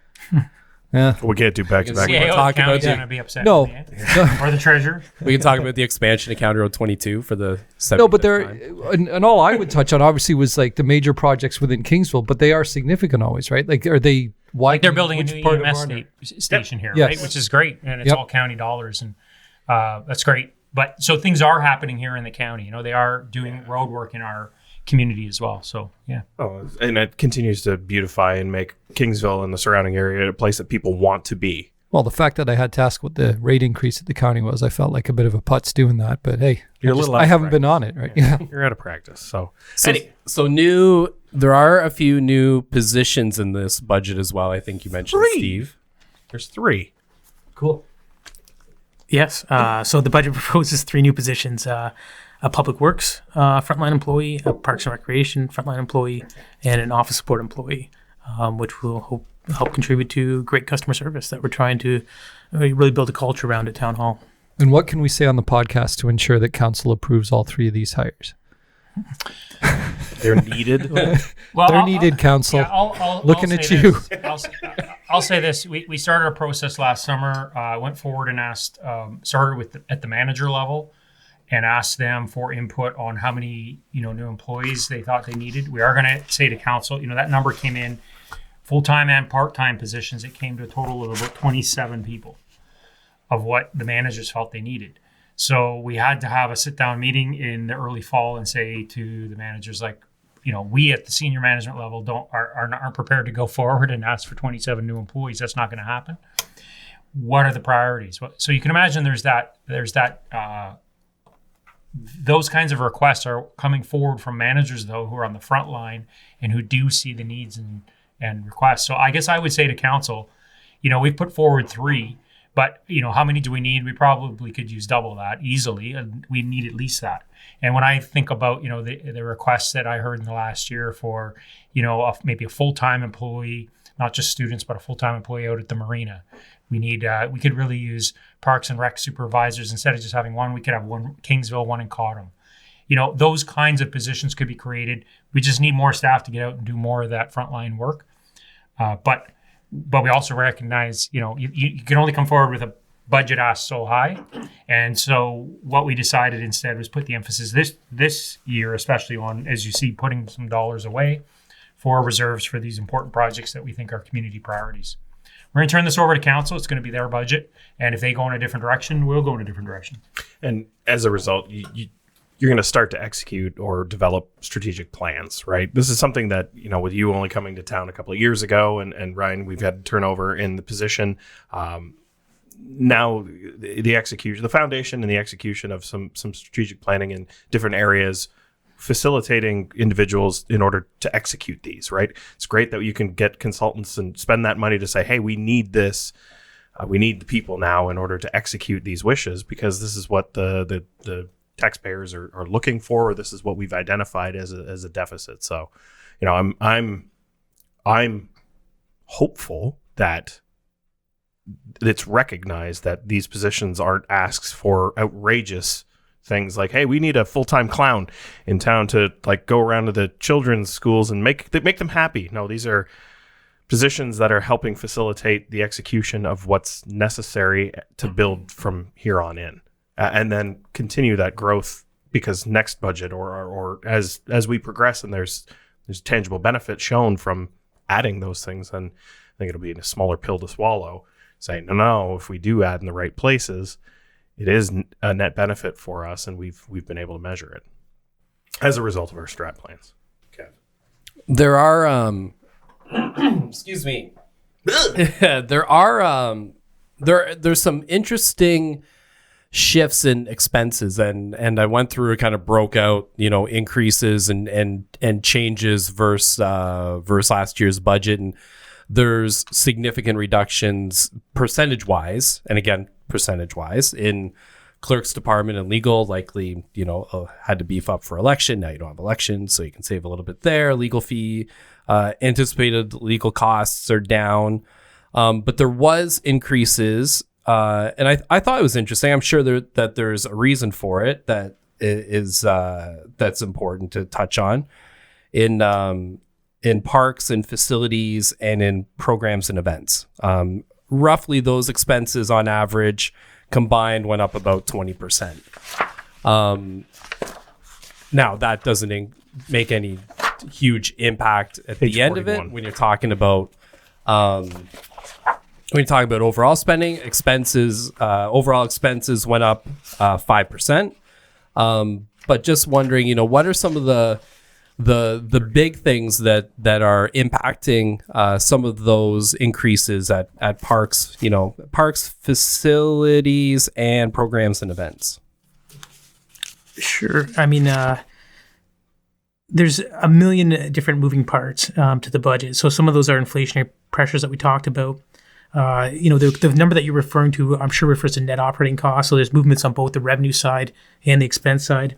[SPEAKER 3] yeah,
[SPEAKER 1] we can't do back to back.
[SPEAKER 5] CAO,
[SPEAKER 2] talk about
[SPEAKER 5] going to be upset.
[SPEAKER 3] No,
[SPEAKER 5] with me, or the treasurer.
[SPEAKER 2] We can talk about the expansion of County Road 22 for the 70th
[SPEAKER 3] no, but there,
[SPEAKER 2] time.
[SPEAKER 3] and all I would touch on obviously was like the major projects within Kingsville, but they are significant always, right? Like, are they?
[SPEAKER 5] Like they're building a new EMS station here,
[SPEAKER 3] Yes.
[SPEAKER 5] right? Which is great, and it's all county dollars, and that's great. But so things are happening here in the county. They are doing road work in our community as well. So, yeah.
[SPEAKER 1] Oh, and it continues to beautify and make Kingsville and the surrounding area a place that people want to be.
[SPEAKER 3] Well, the fact that I had to ask what the rate increase at the county was, I felt like a bit of a putz doing that. But hey, I haven't been on it, right? Yeah.
[SPEAKER 1] You're out of practice. So
[SPEAKER 2] there are a few new positions in this budget as well. I think you mentioned, Steve.
[SPEAKER 1] There's 3.
[SPEAKER 3] Cool.
[SPEAKER 4] Yes. So the budget proposes 3 new positions: a public works frontline employee, a parks and recreation frontline employee, and an office support employee, which will help contribute to great customer service that we're trying to really build a culture around at Town Hall.
[SPEAKER 3] And what can we say on the podcast to ensure that council approves all 3 of these hires?
[SPEAKER 1] They're needed.
[SPEAKER 3] They're needed, council.
[SPEAKER 5] Yeah, I'll
[SPEAKER 3] looking
[SPEAKER 5] say
[SPEAKER 3] at you.
[SPEAKER 5] This. I'll say this. We started a process last summer. Went forward and asked, started at the manager level, and asked them for input on how many, new employees they thought they needed. We are going to say to council, that number came in full-time and part-time positions. It came to a total of about 27 people of what the managers felt they needed. So we had to have a sit-down meeting in the early fall and say to the managers, we at the senior management level aren't prepared to go forward and ask for 27 new employees. That's not going to happen. What are the priorities? So you can imagine there's that those kinds of requests are coming forward from managers, though, who are on the front line and who do see the needs and requests. So I guess I would say to council, we've put forward 3, but, how many do we need? We probably could use double that easily, and we need at least that. And when I think about, the requests that I heard in the last year for, maybe a full-time employee, not just students, but a full-time employee out at the marina, we could really use Parks and Rec supervisors. Instead of just having one, we could have one Kingsville, one in Cottam. Those kinds of positions could be created. We just need more staff to get out and do more of that frontline work. But we also recognize, you can only come forward with a budget asked so high. And so what we decided instead was put the emphasis this year, especially on, as you see, putting some dollars away for reserves for these important projects that we think are community priorities. We're going to turn this over to council. It's going to be their budget. And if they go in a different direction, we'll go in a different direction.
[SPEAKER 1] And as a result, you're going to start to execute or develop strategic plans, right? This is something that, with you only coming to town a couple of years ago, and Ryan, we've had turnover in the position. Now the execution, the foundation and the execution of some strategic planning in different areas, facilitating individuals in order to execute these, right? It's great that you can get consultants and spend that money to say, hey, we need this. We need the people now in order to execute these wishes, because this is what the taxpayers are looking for, or this is what we've identified as a deficit. So, I'm hopeful that it's recognized that these positions aren't asks for outrageous things like, hey, we need a full-time clown in town to go around to the children's schools and make them happy. No, these are positions that are helping facilitate the execution of what's necessary to build from here on in. And then continue that growth, because next budget or as we progress and there's tangible benefit shown from adding those things, then I think it'll be a smaller pill to swallow, saying, no, if we do add in the right places, it is a net benefit for us, and we've been able to measure it as a result of our strat plans. Okay.
[SPEAKER 2] There are excuse me. There are there's some interesting shifts in expenses, and I went through and kind of broke out, increases and changes versus last year's budget, and there's significant reductions percentage wise in clerk's department and legal. Likely, had to beef up for election. Now you don't have elections, so you can save a little bit there. Legal fee, anticipated legal costs are down, but there was increases. And I thought it was interesting. I'm sure that there's a reason for it that is that's important to touch on in parks and facilities and in programs and events. Roughly, those expenses on average combined went up about 20%. Now that doesn't make any huge impact at the end of it when you're talking about. When you talk about overall spending, overall expenses went up 5%. But just wondering, what are some of the big things that are impacting some of those increases at parks, parks, facilities, and programs and events?
[SPEAKER 4] Sure. I mean, there's a million different moving parts to the budget. So some of those are inflationary pressures that we talked about. The number that you're referring to, I'm sure, refers to net operating costs. So there's movements on both the revenue side and the expense side.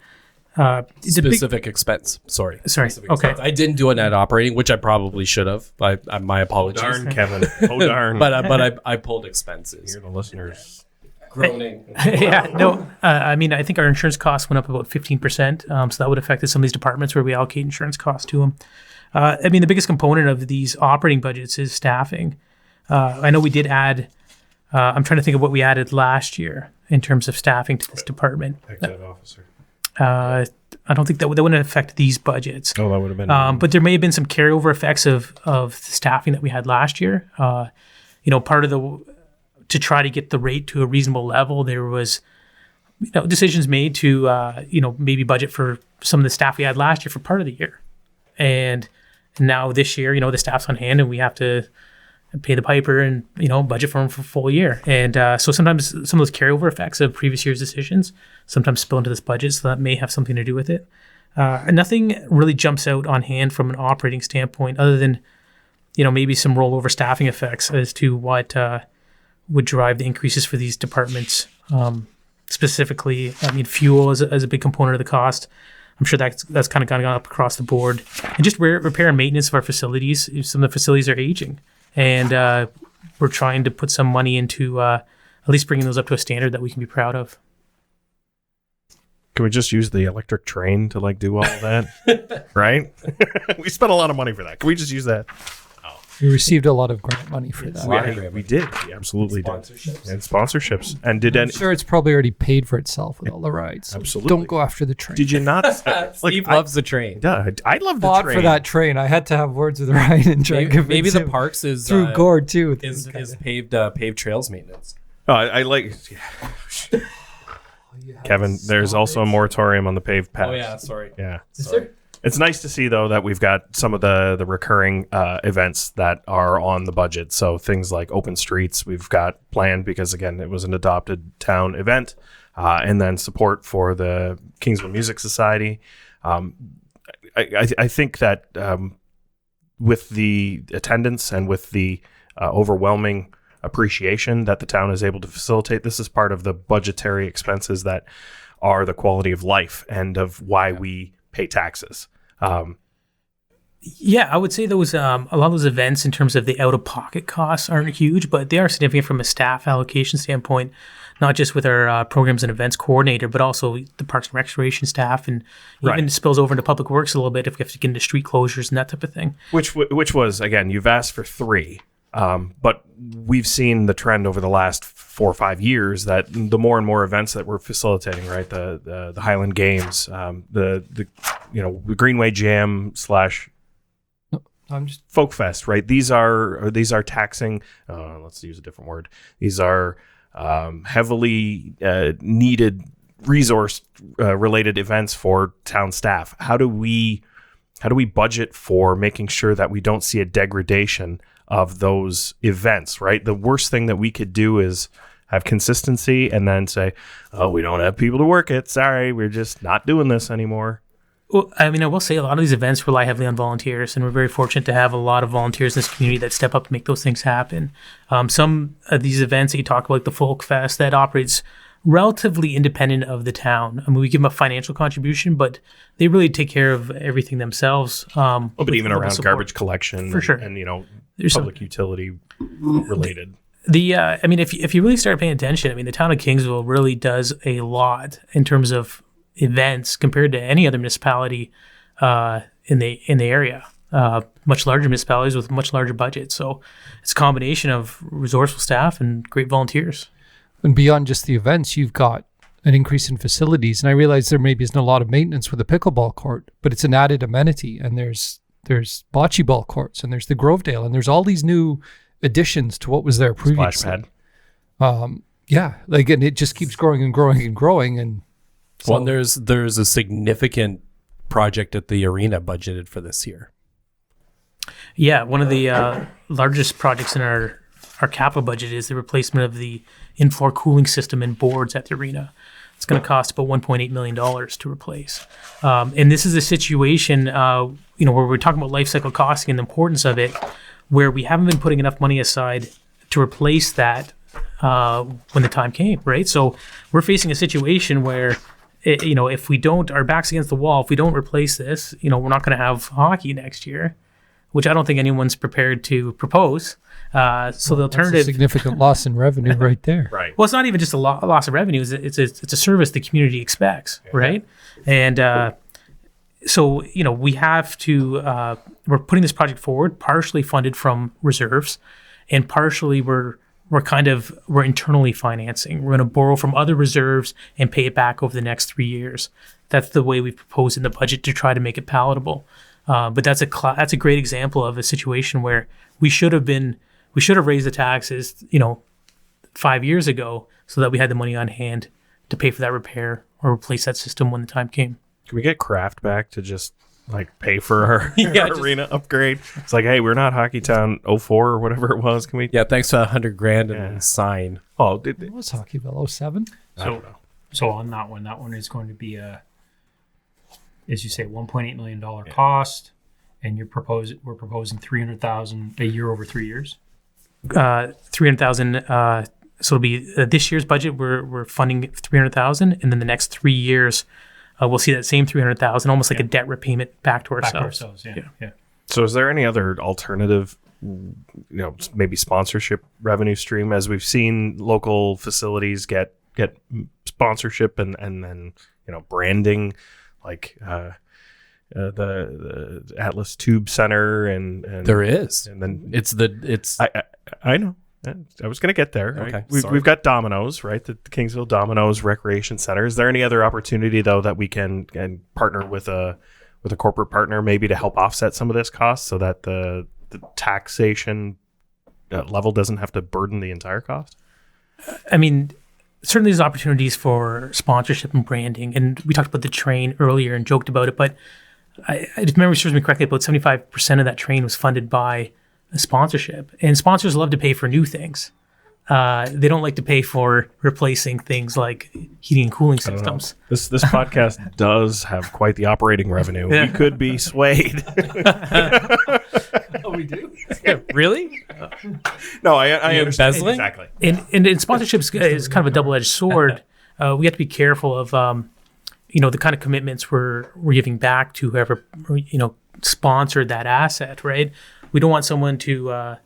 [SPEAKER 2] Specific expense. Sorry.
[SPEAKER 4] Okay.
[SPEAKER 2] Expense. I didn't do a net operating, which I probably should have. My apologies.
[SPEAKER 1] Darn, Kevin. Oh, darn.
[SPEAKER 2] but I pulled expenses.
[SPEAKER 1] Hear the listeners
[SPEAKER 2] groaning.
[SPEAKER 4] Yeah. No. I think our insurance costs went up about 15%. So that would affect some of these departments where we allocate insurance costs to them. The biggest component of these operating budgets is staffing. I know we did add, I'm trying to think of what we added last year. in terms of staffing to this department.
[SPEAKER 1] Exec officer.
[SPEAKER 4] I don't think that wouldn't affect these budgets.
[SPEAKER 1] Oh, that would have been.
[SPEAKER 4] But there may have been some carryover effects of the staffing that we had last year. Part of to try to get the rate to a reasonable level, there was decisions made to maybe budget for some of the staff we had last year for part of the year, and now this year, the staff's on hand and we have to pay the piper and budget for them for a full year. And so sometimes some of those carryover effects of previous year's decisions sometimes spill into this budget, so that may have something to do with it. Nothing really jumps out on hand from an operating standpoint, other than maybe some rollover staffing effects as to what would drive the increases for these departments. Specifically, fuel is a big component of the cost. I'm sure that's kind of gone up across the board. And just repair and maintenance of our facilities. Some of the facilities are aging. And we're trying to put some money into at least bringing those up to a standard that we can be proud of.
[SPEAKER 1] Can we just use the electric train to do all of that? Right? We spent a lot of money for that. Can we just use that?
[SPEAKER 3] We received a lot of grant money for that.
[SPEAKER 1] We did. We absolutely did. And sponsorships. And
[SPEAKER 3] I'm sure it's probably already paid for itself with all the rides. So
[SPEAKER 1] absolutely.
[SPEAKER 3] Don't go after the train.
[SPEAKER 1] Did you not?
[SPEAKER 2] Steve loves the train.
[SPEAKER 1] Yeah, I love the
[SPEAKER 3] Fought
[SPEAKER 1] train.
[SPEAKER 3] for that train. I had to have words with Ryan and try to convince
[SPEAKER 2] Maybe the
[SPEAKER 3] him
[SPEAKER 2] parks is
[SPEAKER 3] through Gord too.
[SPEAKER 2] is paved trails maintenance.
[SPEAKER 1] Oh, I like. Kevin, there's also a moratorium on the paved paths.
[SPEAKER 2] Oh yeah, sorry.
[SPEAKER 1] Yeah.
[SPEAKER 2] Sorry.
[SPEAKER 1] It's nice to see, though, that we've got some of the recurring events that are on the budget. So things like open streets we've got planned because, again, it was an adopted town event. And then support for the Kingsville Music Society. I think that with the attendance and with the overwhelming appreciation that the town is able to facilitate, this is part of the budgetary expenses that are the quality of life and of why we pay taxes.
[SPEAKER 4] Yeah, I would say those a lot of those events in terms of the out-of-pocket costs aren't huge, but they are significant from a staff allocation standpoint, not just with our programs and events coordinator, but also the Parks and Recreation staff, and even spills over into Public Works a little bit if we have to get into street closures and that type of thing.
[SPEAKER 1] Which was, again, you've asked for 3, but we've seen the trend over the last 4 or 5 years that the more and more events that we're facilitating, right? The Highland Games, the Greenway Jam / Folk Fest, right? These are taxing. Let's use a different word. These are heavily needed resource related events for town staff. How do we budget for making sure that we don't see a degradation of those events, right? The worst thing that we could do is have consistency and then say, oh, we don't have people to work it. Sorry, we're just not doing this anymore.
[SPEAKER 4] Well, I will say a lot of these events rely heavily on volunteers, and we're very fortunate to have a lot of volunteers in this community that step up to make those things happen. Some of these events that you talk about, like the Folk Fest, that operates relatively independent of the town. We give them a financial contribution, but they really take care of everything themselves.
[SPEAKER 1] But even around support. Garbage collection,
[SPEAKER 4] for sure,
[SPEAKER 1] and there's public utility related.
[SPEAKER 4] If you really start paying attention, the town of Kingsville really does a lot in terms of events compared to any other municipality in the area. Much larger municipalities with much larger budgets. So it's a combination of resourceful staff and great volunteers.
[SPEAKER 3] And beyond just the events, you've got an increase in facilities. And I realize there maybe isn't a lot of maintenance with the pickleball court, but it's an added amenity. And there's bocce ball courts, and there's the Grovedale, and there's all these new additions to what was there previously.
[SPEAKER 1] Splash pad.
[SPEAKER 3] And it just keeps growing and growing and growing. And
[SPEAKER 2] so there's a significant project at the arena budgeted for this year.
[SPEAKER 4] Yeah, one of the largest projects in our capital budget is the replacement of the in-floor cooling system and boards at the arena. It's going to cost about $1.8 million to replace. And this is a situation, where we're talking about life cycle costing and the importance of it, where we haven't been putting enough money aside to replace that when the time came, right? So we're facing a situation where, if we don't, our back's against the wall, if we don't replace this, we're not going to have hockey next year, which I don't think anyone's prepared to propose. So the alternative,
[SPEAKER 3] that's a significant loss in revenue right there.
[SPEAKER 1] Right.
[SPEAKER 4] Well, it's not even just a loss of revenue. It's a service the community expects, right? And so we have to. We're putting this project forward, partially funded from reserves, and partially we're we're internally financing. We're going to borrow from other reserves and pay it back over the next 3 years. That's the way we proposed in the budget to try to make it palatable. But that's a great example of a situation where we should have raised the taxes, 5 years ago, so that we had the money on hand to pay for that repair or replace that system when the time came.
[SPEAKER 1] Can we get Kraft back to just pay for our arena upgrade? It's like, hey, we're not Hockey Town 04 or whatever it was. Can we?
[SPEAKER 2] Yeah, thanks to $100,000 and sign.
[SPEAKER 1] Oh,
[SPEAKER 3] It was Hockeyville 07.
[SPEAKER 5] So on that one is going to be as you say, $1.8 million cost, and we're proposing $300,000 a year over 3 years.
[SPEAKER 4] $300,000. So it'll be this year's budget. We're funding $300,000, and then the next 3 years, we'll see that same $300,000, almost like a debt repayment back to ourselves.
[SPEAKER 5] Yeah.
[SPEAKER 1] So is there any other alternative, maybe sponsorship revenue stream, as we've seen local facilities get sponsorship and then branding, like the Atlas Tube Center and
[SPEAKER 2] there is,
[SPEAKER 1] and then
[SPEAKER 2] it's
[SPEAKER 1] I know. I was going to get there. Right?
[SPEAKER 2] Okay,
[SPEAKER 1] We've got Domino's, right? The Kingsville Domino's Recreation Center. Is there any other opportunity though that we can partner with a corporate partner, maybe to help offset some of this cost, so that the taxation level doesn't have to burden the entire cost?
[SPEAKER 4] I mean, certainly there's opportunities for sponsorship and branding, and we talked about the train earlier and joked about it, but if memory serves me correctly, about 75% of that train was funded by a sponsorship, and sponsors love to pay for new things. They don't like to pay for replacing things like heating and cooling systems.
[SPEAKER 1] This podcast does have quite the operating revenue. We could be swayed.
[SPEAKER 2] Oh, we do? Yeah, really?
[SPEAKER 1] No, I understand.
[SPEAKER 2] Embezzling?
[SPEAKER 1] Exactly.
[SPEAKER 4] And sponsorship is kind of a double-edged sword. We have to be careful of the kind of commitments we're giving back to whoever sponsored that asset, right? We don't want someone to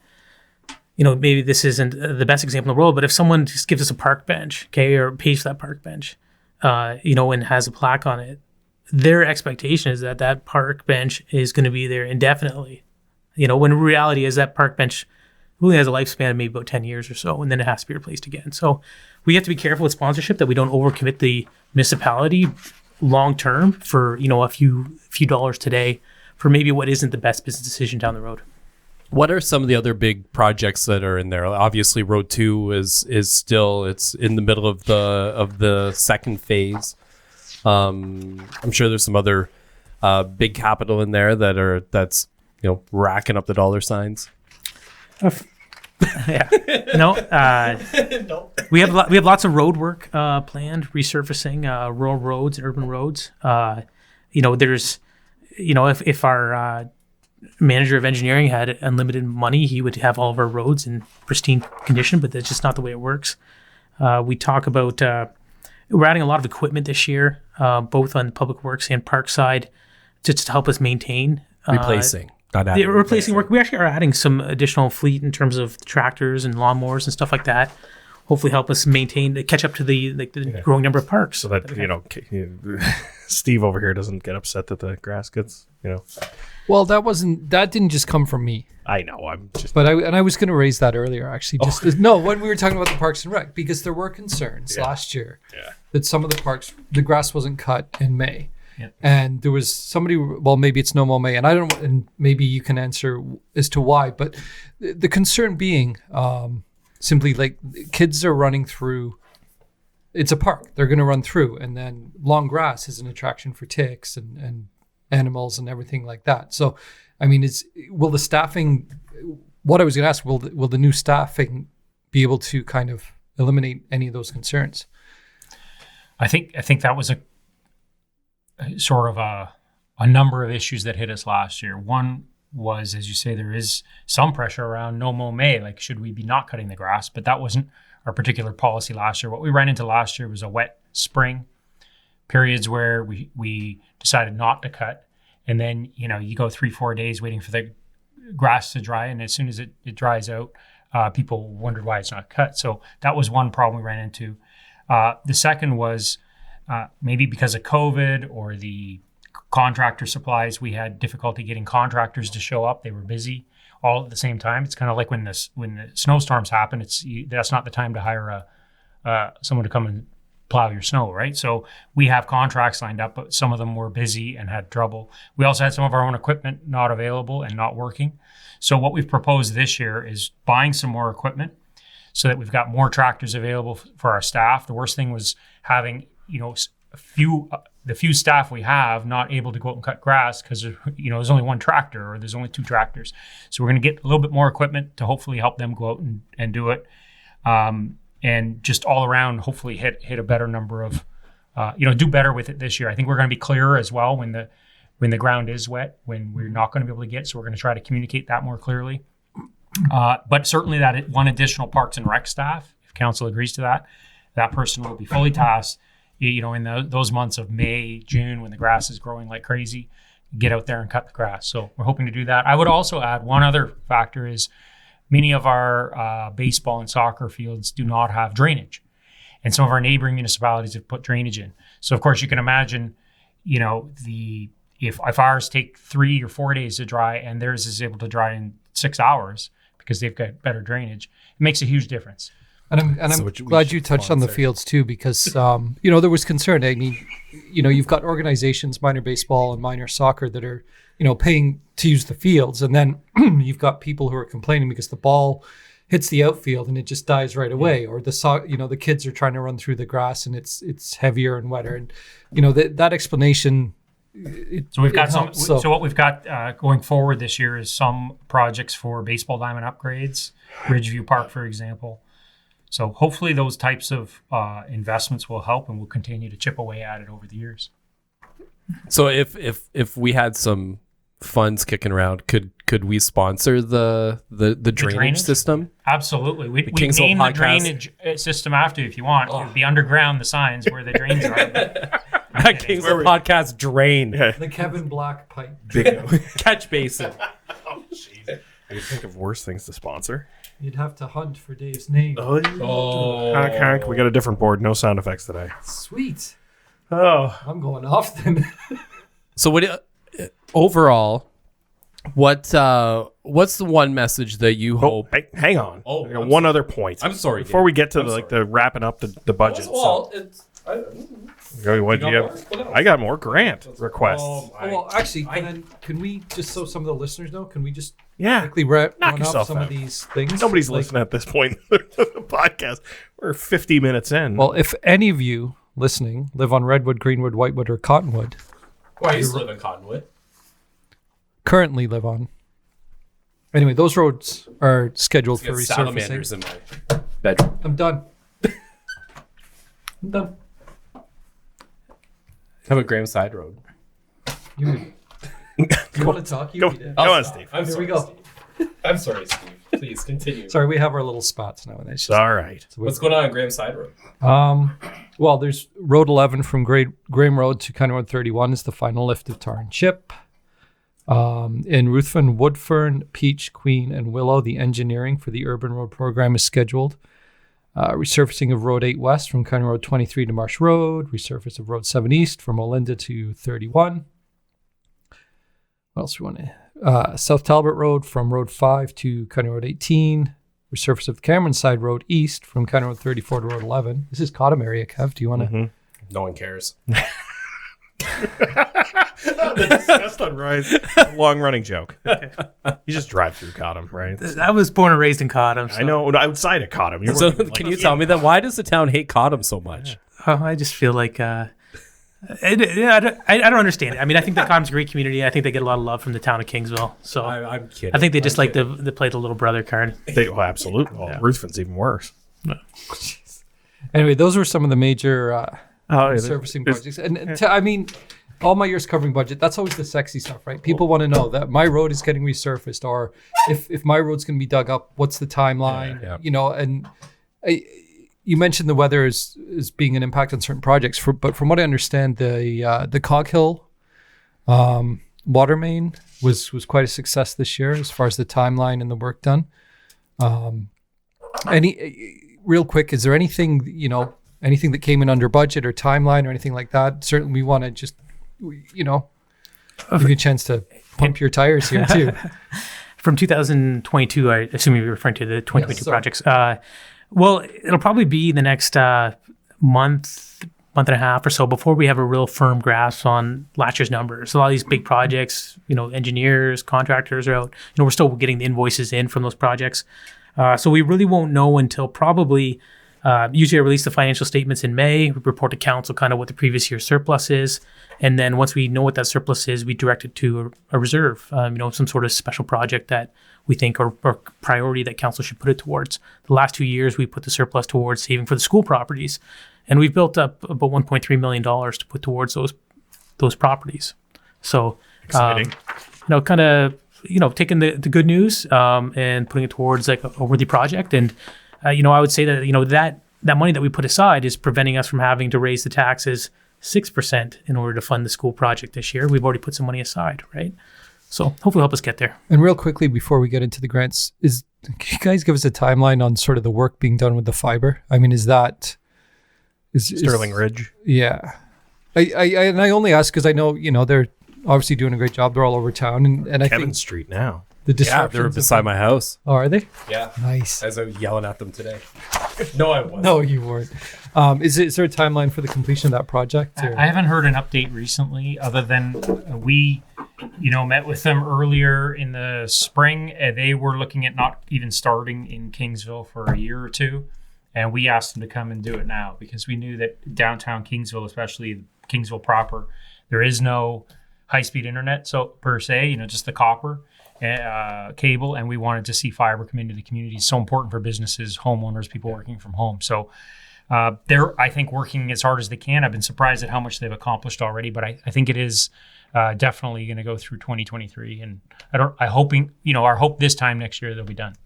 [SPEAKER 4] maybe this isn't the best example in the world, but if someone just gives us a park bench, okay, or pays for that park bench, and has a plaque on it, their expectation is that park bench is going to be there indefinitely. When reality is that park bench really has a lifespan of maybe about 10 years or so, and then it has to be replaced again. So we have to be careful with sponsorship that we don't overcommit the municipality long term for, a few dollars today for maybe what isn't the best business decision down the road.
[SPEAKER 2] What are some of the other big projects that are in there? Obviously, Road 2 is still, it's in the middle of the second phase. I'm sure there's some other big capital in there that's racking up the dollar signs.
[SPEAKER 4] Yeah, we have lots of road work planned, resurfacing rural roads and urban roads. There's if our manager of engineering had unlimited money, he would have all of our roads in pristine condition, but that's just not the way it works. We talk about we're adding a lot of equipment this year, both on the public works and park side, just to help us maintain.
[SPEAKER 2] Replacing.
[SPEAKER 4] Replacing work. We actually are adding some additional fleet in terms of tractors and lawnmowers and stuff like that. Hopefully help us catch up to the growing number of parks.
[SPEAKER 1] So that, Steve over here doesn't get upset that the grass gets,
[SPEAKER 3] Well, that didn't just come from me.
[SPEAKER 1] I know. I'm just.
[SPEAKER 3] But I was going to raise that earlier, actually. When we were talking about the Parks and Rec, because there were concerns last year that some of the parks, the grass wasn't cut in May. Yeah. And there was somebody, well, maybe it's no more May, and I don't know, and maybe you can answer as to why, but the concern being simply like kids are running through, it's a park, they're going to run through, and then long grass is an attraction for ticks and animals and everything like that. So, I mean, will the staffing, what I was going to ask, will the new staffing be able to kind of eliminate any of those concerns?
[SPEAKER 5] I think that was a sort of a number of issues that hit us last year. One was, as you say, there is some pressure around no mow May, like should we be not cutting the grass? But that wasn't our particular policy last year. What we ran into last year was a wet spring, periods where we decided not to cut. And then, you go 3-4 days waiting for the grass to dry. And as soon as it dries out, people wondered why it's not cut. So that was one problem we ran into. The second was maybe because of COVID or the contractor supplies, we had difficulty getting contractors to show up. They were busy. all at the same time. It's kind of like when the snowstorms happen. That's not the time to hire someone to come and plow your snow, right? So we have contracts lined up, but some of them were busy and had trouble. We also had some of our own equipment not available and not working. So what we've proposed this year is buying some more equipment so that we've got more tractors available for our staff. The worst thing was having, the few staff we have not able to go out and cut grass because, there's only one tractor or there's only 2 tractors. So we're going to get a little bit more equipment to hopefully help them go out and do it. And just all around, hopefully hit a better number of, do better with it this year. I think we're going to be clearer as well when the ground is wet, when we're not going to be able to get. So we're going to try to communicate that more clearly. But certainly that one additional Parks and Rec staff, if council agrees to that person will be fully tasked, in those months of May, June, when the grass is growing like crazy, get out there and cut the grass. So we're hoping to do that. I would also add one other factor is many of our baseball and soccer fields do not have drainage. And some of our neighboring municipalities have put drainage in. So of course you can imagine, if ours take 3 or 4 days to dry and theirs is able to dry in 6 hours because they've got better drainage, it makes a huge difference.
[SPEAKER 3] And I'm glad you touched on the fields too, because there was concern. I mean, you've got organizations, minor baseball and minor soccer, that are paying to use the fields, and then you've got people who are complaining because the ball hits the outfield and it just dies right away, or the kids are trying to run through the grass and it's heavier and wetter, and that explanation.
[SPEAKER 5] So we've got So what we've got going forward this year is some projects for baseball diamond upgrades, Ridgeview Park, for example. So hopefully those types of investments will help, and we'll continue to chip away at it over the years.
[SPEAKER 2] So if we had some funds kicking around, could we sponsor the drainage system?
[SPEAKER 5] Absolutely. We name the drainage system after you if you want. It would be underground, the signs where the drains are.
[SPEAKER 2] That Kingsville Podcast drain.
[SPEAKER 3] The Kevin Black pipe.
[SPEAKER 2] Catch basin.
[SPEAKER 1] Oh, jeez. I can think of worse things to sponsor.
[SPEAKER 3] You'd have to hunt for Dave's name.
[SPEAKER 1] Honk. We got a different board. No sound effects today.
[SPEAKER 3] Sweet.
[SPEAKER 1] Oh.
[SPEAKER 3] I'm going off then.
[SPEAKER 2] So overall, what's the one message that you hope?
[SPEAKER 1] Hey, hang on. I got one other point.
[SPEAKER 2] I'm sorry.
[SPEAKER 1] Before we get to the wrapping up the budget. What do you have? I got more grant requests.
[SPEAKER 3] Actually, can we just, so some of the listeners know, can we just
[SPEAKER 1] Yeah.
[SPEAKER 3] quickly run
[SPEAKER 1] yourself
[SPEAKER 3] off some
[SPEAKER 1] out.
[SPEAKER 3] of these things?
[SPEAKER 1] Nobody's listening at this point in the podcast. We're 50 minutes in.
[SPEAKER 3] Well, if any of you listening live on Redwood, Greenwood, Whitewood, or Cottonwood,
[SPEAKER 2] I used to live in Cottonwood.
[SPEAKER 3] Currently live on. Anyway, those roads are scheduled for
[SPEAKER 2] salamanders
[SPEAKER 3] resurfacing.
[SPEAKER 2] in my bedroom.
[SPEAKER 3] I'm done. I'm done.
[SPEAKER 2] How about Graham Side Road?
[SPEAKER 3] You want to talk? You
[SPEAKER 1] Go
[SPEAKER 3] read it.
[SPEAKER 1] on, Steve.
[SPEAKER 3] Here we go.
[SPEAKER 2] I'm sorry, Steve. Please continue.
[SPEAKER 3] Sorry, we have our little spots now. And it's
[SPEAKER 1] It's
[SPEAKER 3] just,
[SPEAKER 1] all right.
[SPEAKER 2] What's going on Graham Side Road?
[SPEAKER 3] well, there's Road 11 from Graham Road to County Road 31 is the final lift of tar and chip. In Ruthven, Woodfern, Peach, Queen, and Willow, the engineering for the urban road program is scheduled. Resurfacing of Road 8 West from County Road 23 to Marsh Road. Resurface of Road 7 East from Olinda to 31. What else we want to? South Talbot Road from Road 5 to County Road 18. Resurface of Cameron Side Road East from County Road 34 to Road 11. This is Cottam area, Kev. Do you want to?
[SPEAKER 2] No one cares.
[SPEAKER 1] That's on Ryan's long-running joke. You just drive through Cottam, right?
[SPEAKER 4] I was born and raised in Cottam. So.
[SPEAKER 1] I know, outside of Cottam. You're
[SPEAKER 2] So
[SPEAKER 1] working,
[SPEAKER 2] can you tell me that? Why does the town hate Cottam so much?
[SPEAKER 4] I just feel like I don't understand it. I mean, I think that Cottam's a great community. I think they get a lot of love from the town of Kingsville. So
[SPEAKER 2] I'm kidding.
[SPEAKER 4] I think they just like to play the little brother card.
[SPEAKER 1] Absolutely. Well, Ruthven's even worse.
[SPEAKER 3] Anyway, those were some of the major
[SPEAKER 1] Oh,
[SPEAKER 3] servicing projects. And I mean, all my years covering budget, that's always the sexy stuff, right? People want to know that my road is getting resurfaced, or if my road's going to be dug up, what's the timeline?
[SPEAKER 2] Yeah.
[SPEAKER 3] You know, and you mentioned the weather is being an impact on certain projects, but from what I understand, the Cog Hill water main was quite a success this year as far as the timeline and the work done. Real quick, is there anything that came in under budget or timeline or anything like that? Certainly, we want to just give you a chance to pump your tires here too.
[SPEAKER 4] From 2022, I assume you're referring to the 2022 projects. Well, it'll probably be the next month and a half or so before we have a real firm grasp on last year's numbers. A lot of these big projects, engineers, contractors are out. We're still getting the invoices in from those projects. So we really won't know until probably, usually I release the financial statements in May, we report to council kind of what the previous year's surplus is. And then once we know what that surplus is, we direct it to a reserve, some sort of special project that we think or priority that council should put it towards. The last 2 years, we put the surplus towards saving for the school properties. And we've built up about $1.3 million to put towards those properties. So,
[SPEAKER 1] Exciting.
[SPEAKER 4] Taking the good news and putting it towards like a worthy project. And, I would say that, that money that we put aside is preventing us from having to raise the taxes 6% in order to fund the school project this year. We've already put some money aside, right? So hopefully help us get there.
[SPEAKER 3] And real quickly, before we get into the grants, can you guys give us a timeline on sort of the work being done with the fiber? I mean, is
[SPEAKER 1] Sterling Ridge?
[SPEAKER 3] Yeah. I only ask because I know, they're obviously doing a great job. They're all over town. And I
[SPEAKER 1] Kevin
[SPEAKER 3] think
[SPEAKER 1] Street now.
[SPEAKER 3] the
[SPEAKER 2] Yeah,
[SPEAKER 3] disruptions.
[SPEAKER 2] they're beside my house.
[SPEAKER 3] Oh, are they?
[SPEAKER 2] Yeah.
[SPEAKER 3] Nice.
[SPEAKER 2] As I was yelling at them today. No, I wasn't.
[SPEAKER 3] No, you weren't. Is there a timeline for the completion of that project? Or?
[SPEAKER 5] I haven't heard an update recently other than we, met with them earlier in the spring. They were looking at not even starting in Kingsville for a year or two. And we asked them to come and do it now because we knew that downtown Kingsville, especially Kingsville proper, there is no high-speed internet, so per se, just the copper cable, and we wanted to see fiber come into the community. It's so important for businesses, homeowners, people working from home. So they're, I think, working as hard as they can. I've been surprised at how much they've accomplished already, but I think it is definitely going to go through 2023. And our hope this time next year they'll be done.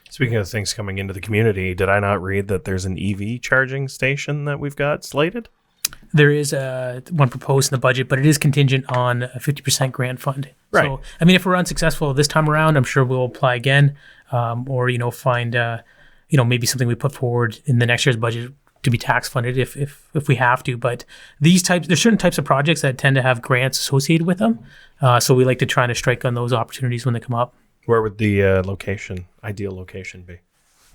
[SPEAKER 1] Speaking of things coming into the community, did I not read that there's an EV charging station that we've got slated?
[SPEAKER 4] There is one proposed in the budget, but it is contingent on a 50% grant fund.
[SPEAKER 1] Right.
[SPEAKER 4] So, if we're unsuccessful this time around, I'm sure we'll apply again, or find maybe something we put forward in the next year's budget to be tax funded if we have to. But there's certain types of projects that tend to have grants associated with them, so we like to try to strike on those opportunities when they come up.
[SPEAKER 1] Where would the ideal location be?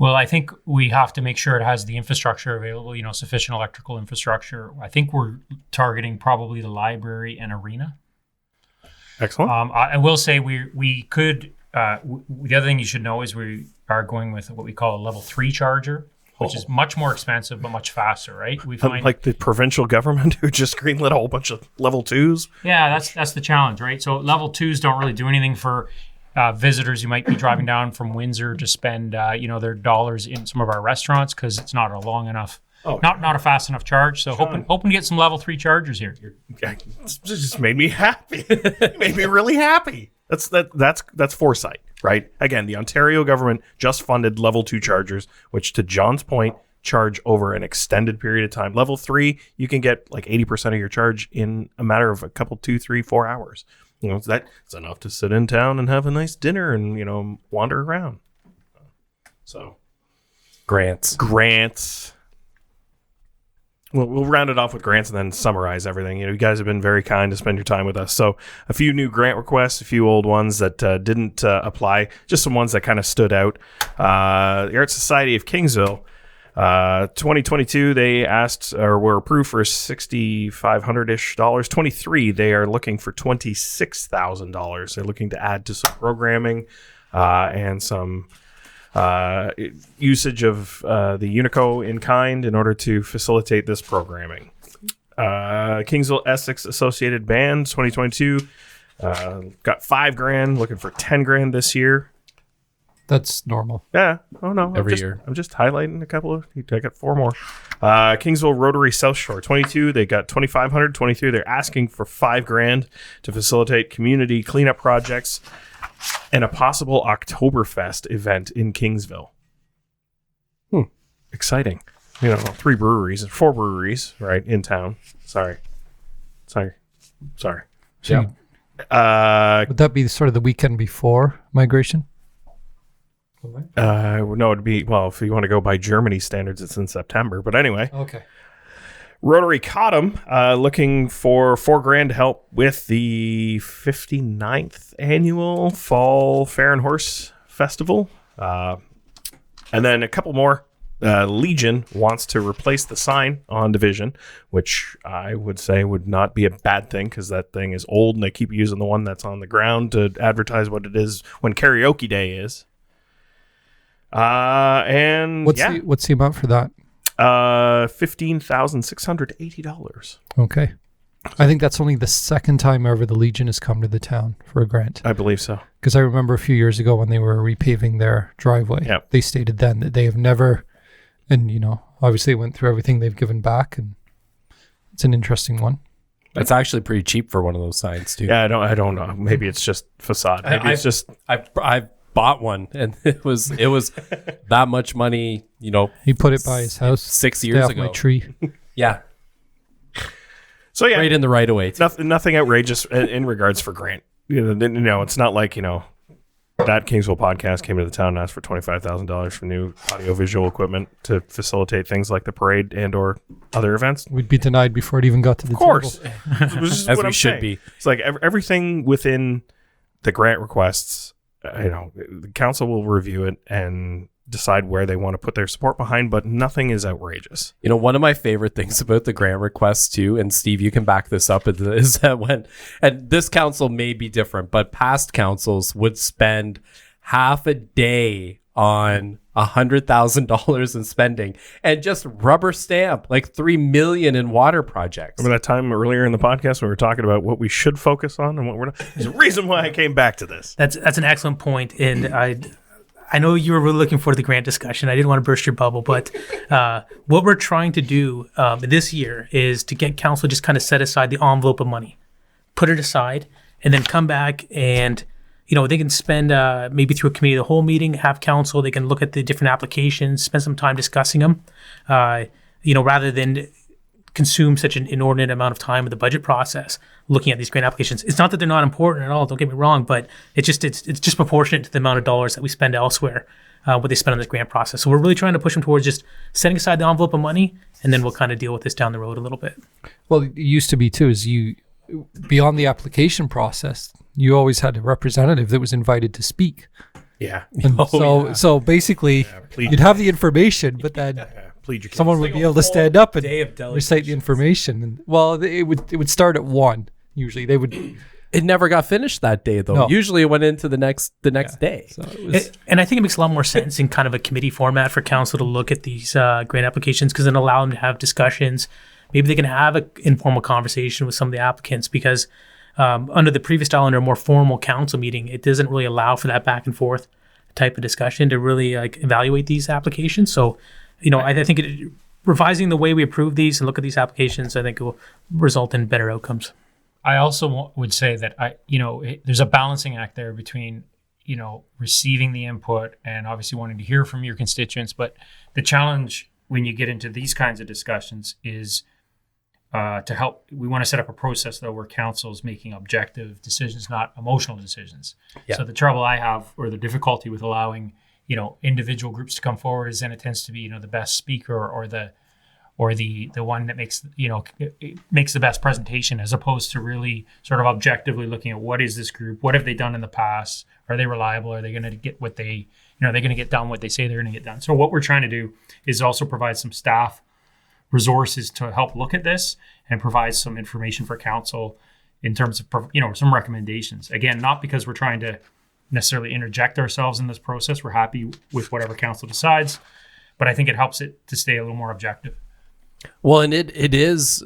[SPEAKER 5] Well, I think we have to make sure it has the infrastructure available, sufficient electrical infrastructure. I think we're targeting probably the library and arena.
[SPEAKER 1] Excellent.
[SPEAKER 5] I will say we could, the other thing you should know is we are going with what we call a level 3 charger, which is much more expensive but much faster, right? We find
[SPEAKER 1] like the provincial government who just greenlit a whole bunch of level 2s.
[SPEAKER 5] Yeah, that's the challenge, right? So level 2s don't really do anything for visitors who might be driving down from Windsor to spend their dollars in some of our restaurants because it's not a long enough, not a fast enough charge. So hoping to get some level 3 chargers here.
[SPEAKER 1] It just made me happy. It made me really happy. That's foresight, right? Again, the Ontario government just funded level 2 chargers, which, to John's point, charge over an extended period of time. Level 3, you can get like 80% of your charge in a matter of a couple, 2, 3, 4 hours. That's enough to sit in town and have a nice dinner and, wander around. So,
[SPEAKER 2] Grants.
[SPEAKER 1] We'll round it off with grants and then summarize everything. You guys have been very kind to spend your time with us. So, a few new grant requests, a few old ones that didn't apply, just some ones that kind of stood out. The Art Society of Kingsville. 2022, they asked or were approved for $6,500-ish. 23, they are looking for $26,000. They're looking to add to some programming and some usage of the Unico in kind in order to facilitate this programming. Kingsville Essex Associated Band 2022 got $5,000, looking for $10,000 this year.
[SPEAKER 3] That's normal.
[SPEAKER 1] Yeah. Oh no.
[SPEAKER 2] Every year.
[SPEAKER 1] I'm just highlighting a couple of. I got 4 more. Kingsville Rotary South Shore 22. They got 2,500. 23. They're asking for $5,000 to facilitate community cleanup projects and a possible Oktoberfest event in Kingsville. Exciting. 4 breweries, right, in town. Sorry.
[SPEAKER 2] Yeah.
[SPEAKER 3] Would that be sort of the weekend before migration?
[SPEAKER 1] No, it'd be, if you want to go by Germany standards, it's in September. But anyway,
[SPEAKER 3] Okay.
[SPEAKER 1] Rotary Cottam looking for $4,000 to help with the 59th annual Fall Fair and Horse Festival. And then a couple more. Legion wants to replace the sign on Division, which I would say would not be a bad thing because that thing is old and they keep using the one that's on the ground to advertise what it is when karaoke day is. And
[SPEAKER 3] what's the amount for that?
[SPEAKER 1] $15,680.
[SPEAKER 3] Okay. I think that's only the second time ever the Legion has come to the town for a grant.
[SPEAKER 1] I believe so.
[SPEAKER 3] Because I remember a few years ago when they were repaving their driveway, they stated then that they have never, and obviously it went through everything they've given back, and it's an interesting one.
[SPEAKER 2] It's actually pretty cheap for one of those signs too.
[SPEAKER 1] Yeah, I don't know. Maybe it's just facade. Maybe it's just
[SPEAKER 2] I bought one and it was that much money.
[SPEAKER 3] He put it by his house
[SPEAKER 2] 6 years
[SPEAKER 3] off
[SPEAKER 2] ago.
[SPEAKER 3] my tree.
[SPEAKER 2] Yeah.
[SPEAKER 1] So yeah,
[SPEAKER 2] right in the right of way.
[SPEAKER 1] Nothing outrageous in regards for grant. It's not like That Kingsville Podcast came to the town and asked for $25,000 for new audiovisual equipment to facilitate things like the parade and or other events.
[SPEAKER 3] We'd be denied before it even got to the
[SPEAKER 1] table. Of course.
[SPEAKER 2] As we should be.
[SPEAKER 1] It's like everything within the grant requests, the council will review it and decide where they want to put their support behind, but nothing is outrageous.
[SPEAKER 2] One of my favorite things about the grant requests too, and Steve, you can back this up, is that and this council may be different, but past councils would spend half a day on $100,000 in spending and just rubber stamp like $3 million in water projects.
[SPEAKER 1] Remember that time earlier in the podcast when we were talking about what we should focus on and what we're not? There's a reason why I came back to this.
[SPEAKER 4] That's an excellent point, and I know you were really looking for the grant discussion. I didn't want to burst your bubble, but what we're trying to do this year is to get council just kind of set aside the envelope of money, put it aside, and then come back and, they can spend maybe through a committee the whole meeting, have council, they can look at the different applications, spend some time discussing them, rather than consume such an inordinate amount of time with the budget process looking at these grant applications. It's not that they're not important at all, don't get me wrong, but it's just proportionate to the amount of dollars that we spend elsewhere, what they spend on this grant process. So we're really trying to push them towards just setting aside the envelope of money, and then we'll kind of deal with this down the road a little bit.
[SPEAKER 3] Well, it used to be too, is beyond the application process, you always had a representative that was invited to speak.
[SPEAKER 1] Yeah.
[SPEAKER 3] And so basically you'd have the information, but then someone would be able to stand up and recite the information. And it would start at 1. Usually they would.
[SPEAKER 2] It never got finished that day though.
[SPEAKER 3] No.
[SPEAKER 2] Usually it went into the next day.
[SPEAKER 3] So
[SPEAKER 4] and I think it makes a lot more sense in kind of a committee format for council to look at these grant applications, because it allows them to have discussions. Maybe they can have an informal conversation with some of the applicants, because under the previous style, under a more formal council meeting, it doesn't really allow for that back and forth type of discussion to really evaluate these applications. So, I think revising the way we approve these and look at these applications, I think will result in better outcomes.
[SPEAKER 5] I also would say that there's a balancing act there between, receiving the input and obviously wanting to hear from your constituents. But the challenge when you get into these kinds of discussions is to help. We want to set up a process though where council is making objective decisions, not emotional decisions. Yeah. So the trouble I have, or the difficulty with allowing, individual groups to come forward, is then it tends to be, the best speaker or the one that makes the best presentation, as opposed to really sort of objectively looking at what is this group, what have they done in the past, are they reliable, are they going to get what they, they're going to get done what they say they're going to get done. So what we're trying to do is also provide some staff resources to help look at this and provide some information for council in terms of, some recommendations. Again, not because we're trying to necessarily interject ourselves in this process. We're happy with whatever council decides, but I think it helps it to stay a little more objective.
[SPEAKER 2] Well, and it is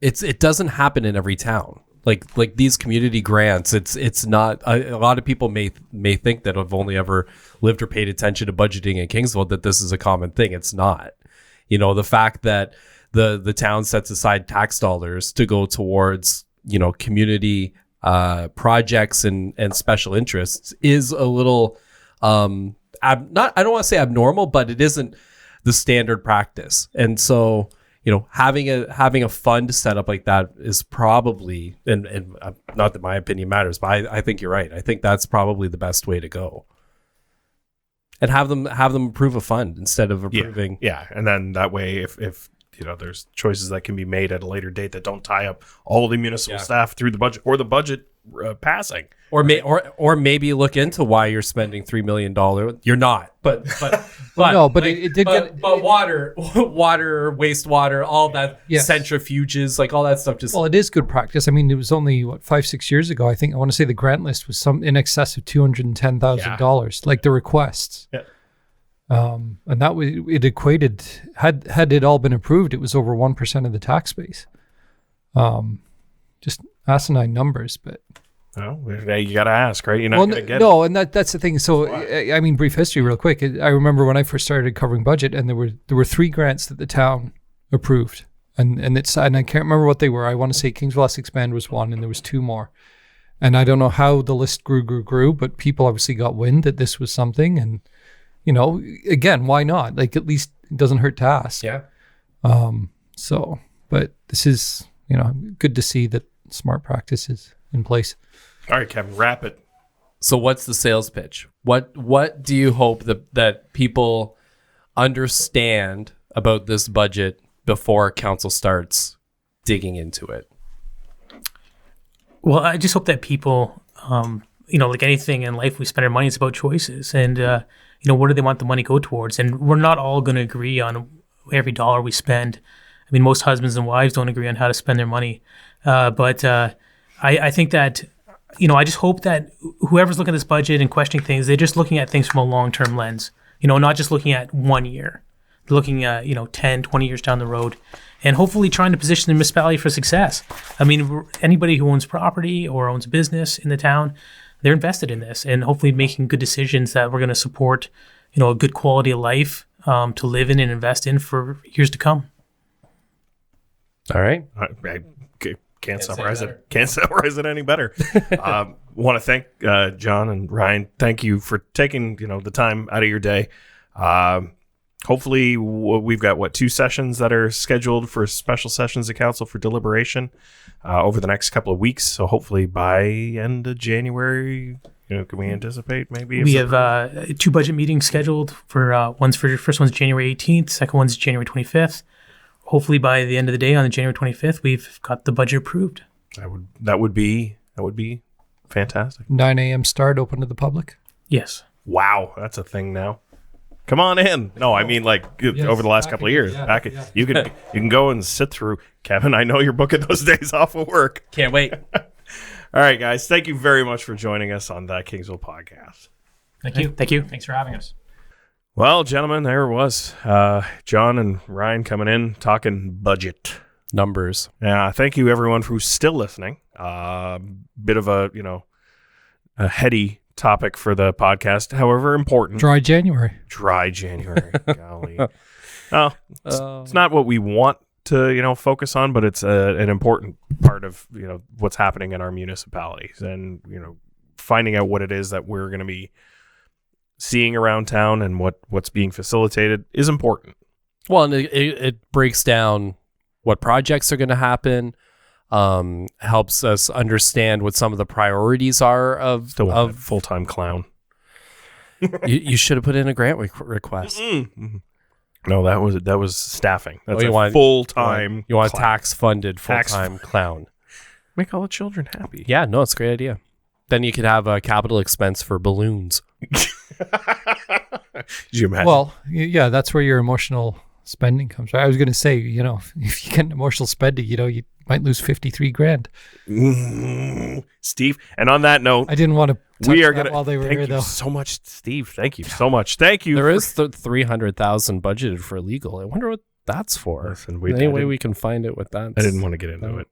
[SPEAKER 2] it doesn't happen in every town. Like these community grants, it's not. A lot of people may think that have only ever lived or paid attention to budgeting in Kingsville that this is a common thing. It's not. The fact that the town sets aside tax dollars to go towards community projects and special interests is a little I don't want to say abnormal, but it isn't the standard practice. And so, having a fund set up like that is probably, and not that my opinion matters, but I think you're right. I think that's probably the best way to go. And have them approve a fund instead of approving.
[SPEAKER 1] Yeah. And then that way, if there's choices that can be made at a later date that don't tie up all the municipal staff through the budget or the budget passing.
[SPEAKER 2] Or maybe look into why you're spending $3 million. You're not, but
[SPEAKER 3] No, but it did
[SPEAKER 2] but water, wastewater, all that, centrifuges, like all that stuff.
[SPEAKER 3] Well, it is good practice. I mean, it was only 5-6 years ago. I want to say the grant list was in excess of $210,000, like the requests.
[SPEAKER 1] Yeah.
[SPEAKER 3] And that was it equated. Had it all been approved, it was over 1% of the tax base. Just asinine numbers, but.
[SPEAKER 1] Well, you got to ask, right? You're not going to get it.
[SPEAKER 3] No, and that's the thing. So, I mean, brief history real quick. I remember when I first started covering budget, and there were 3 grants that the town approved, and I can't remember what they were. I want to say Kingsville Essex Band was one, and there was 2 more. And I don't know how the list grew, but people obviously got wind that this was something, and again, why not? Like, at least it doesn't hurt to ask.
[SPEAKER 2] Yeah.
[SPEAKER 3] So, but this is good to see that smart practice is in place.
[SPEAKER 1] All right, Kevin, wrap it.
[SPEAKER 2] So what's the sales pitch? What do you hope that people understand about this budget before council starts digging into it?
[SPEAKER 4] Well, I just hope that people, like anything in life, we spend our money, it's about choices. And, what do they want the money go towards? And we're not all going to agree on every dollar we spend. I mean, most husbands and wives don't agree on how to spend their money. But I think that, I just hope that whoever's looking at this budget and questioning things, they're just looking at things from a long-term lens, not just looking at 1 year, looking at, 10, 20 years down the road, and hopefully trying to position the municipality for success. I mean, anybody who owns property or owns a business in the town, they're invested in this and hopefully making good decisions that we're going to support, a good quality of life to live in and invest in for years to come.
[SPEAKER 2] All right.
[SPEAKER 1] Can't summarize it any better. Want to thank John and Ryan. Thank you for taking the time out of your day. Hopefully, we've got 2 sessions that are scheduled for special sessions of council for deliberation over the next couple of weeks. So hopefully by end of January, can we anticipate maybe?
[SPEAKER 4] We have 2 budget meetings scheduled for first one's January 18th, second one's January 25th. Hopefully by the end of the day on January 25th, we've got the budget approved.
[SPEAKER 1] That would be fantastic.
[SPEAKER 3] 9 a.m. start, open to the public.
[SPEAKER 4] Yes.
[SPEAKER 1] Wow, that's a thing now. Come on in. No, I mean over the last couple of years. You can go and sit through. Kevin, I know you're booking those days off of work.
[SPEAKER 2] Can't wait.
[SPEAKER 1] All right, guys. Thank you very much for joining us on That Kingsville Podcast.
[SPEAKER 5] Thank you.
[SPEAKER 4] Thank you.
[SPEAKER 5] Thanks for having us.
[SPEAKER 1] Well, gentlemen, there it was. John and Ryan coming in, talking budget.
[SPEAKER 2] Numbers.
[SPEAKER 1] Yeah, thank you everyone who's still listening. Bit of a heady topic for the podcast, however important.
[SPEAKER 3] Dry January.
[SPEAKER 1] Golly. It's not what we want to focus on, but it's an important part of what's happening in our municipalities, and finding out what it is that we're going to be seeing around town and what's being facilitated is important.
[SPEAKER 2] Well, and it breaks down what projects are going to happen, helps us understand what some of the priorities are of
[SPEAKER 1] full-time clown.
[SPEAKER 2] you should have put in a grant request.
[SPEAKER 1] Mm-hmm. No, that was staffing. That's
[SPEAKER 2] full-time. You want
[SPEAKER 1] clown.
[SPEAKER 2] Tax-funded full-time clown.
[SPEAKER 1] Make all the children happy.
[SPEAKER 2] Yeah, no, it's a great idea. Then you could have a capital expense for balloons.
[SPEAKER 1] Did you imagine?
[SPEAKER 3] Well, yeah, that's where your emotional spending comes. Right? I was going to say, if you get emotional spending, you might lose $53,000.
[SPEAKER 1] Steve, and on that note,
[SPEAKER 3] I didn't want to.
[SPEAKER 1] We are going to.
[SPEAKER 3] While they were
[SPEAKER 1] thank
[SPEAKER 3] here,
[SPEAKER 1] you
[SPEAKER 3] though.
[SPEAKER 1] so much, Steve. Thank you so much. Thank you.
[SPEAKER 2] There is $300,000 budgeted for legal. I wonder what that's for.
[SPEAKER 1] Listen,
[SPEAKER 2] any way we can find it with that?
[SPEAKER 1] I didn't want to get into it.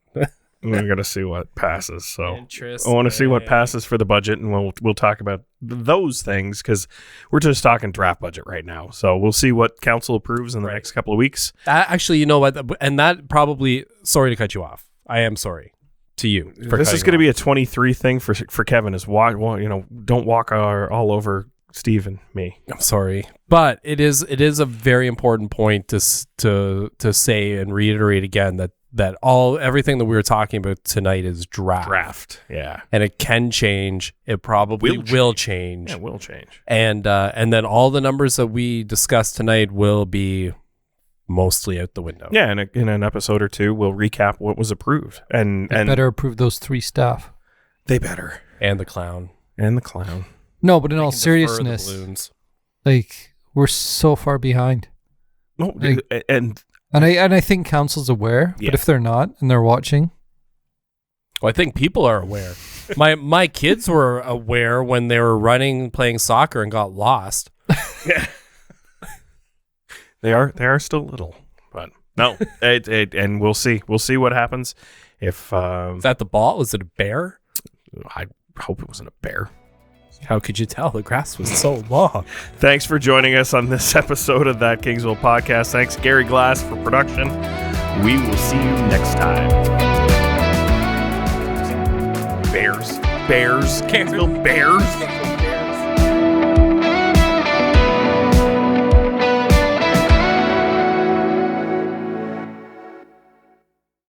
[SPEAKER 1] We're going to see what passes. So I
[SPEAKER 2] Interesting.
[SPEAKER 1] want to see what passes for the budget, and we'll talk about those things because we're just talking draft budget right now. So we'll see what council approves in the next couple of weeks.
[SPEAKER 2] Actually, you know what? And that probably. Sorry to cut you off. I am sorry to you.
[SPEAKER 1] This is going to be a 23 thing for Kevin. Is don't walk all over Steve and me.
[SPEAKER 2] I'm sorry, but it is a very important point to say and reiterate again that everything that we were talking about tonight is draft.
[SPEAKER 1] Yeah.
[SPEAKER 2] And it can change. It probably will change.
[SPEAKER 1] Yeah, it will change.
[SPEAKER 2] And then all the numbers that we discussed tonight will be mostly out the window.
[SPEAKER 1] Yeah, and in an episode or two, we'll recap what was approved. And
[SPEAKER 3] better approve those 3 staff.
[SPEAKER 1] They better.
[SPEAKER 2] And the clown.
[SPEAKER 1] And the clown.
[SPEAKER 3] No, but in all
[SPEAKER 2] They can defer the
[SPEAKER 3] seriousness,
[SPEAKER 2] balloons.
[SPEAKER 3] like we're so far behind.
[SPEAKER 1] No,
[SPEAKER 3] Like-
[SPEAKER 1] and
[SPEAKER 3] And I think council's aware,
[SPEAKER 1] Yeah.
[SPEAKER 3] but if they're not and they're watching,
[SPEAKER 2] Well, I think people are aware. My kids were aware when they were playing soccer and got lost.
[SPEAKER 1] they are still little, but no, and we'll see what happens if.
[SPEAKER 2] Is that the ball? Was it a bear?
[SPEAKER 1] I hope it wasn't a bear.
[SPEAKER 2] How could you tell? The grass was so long.
[SPEAKER 1] Thanks for joining us on this episode of That Kingsville Podcast. Thanks, Gary Glass, for production. We will see you next time. Bears. Kingsville Bears.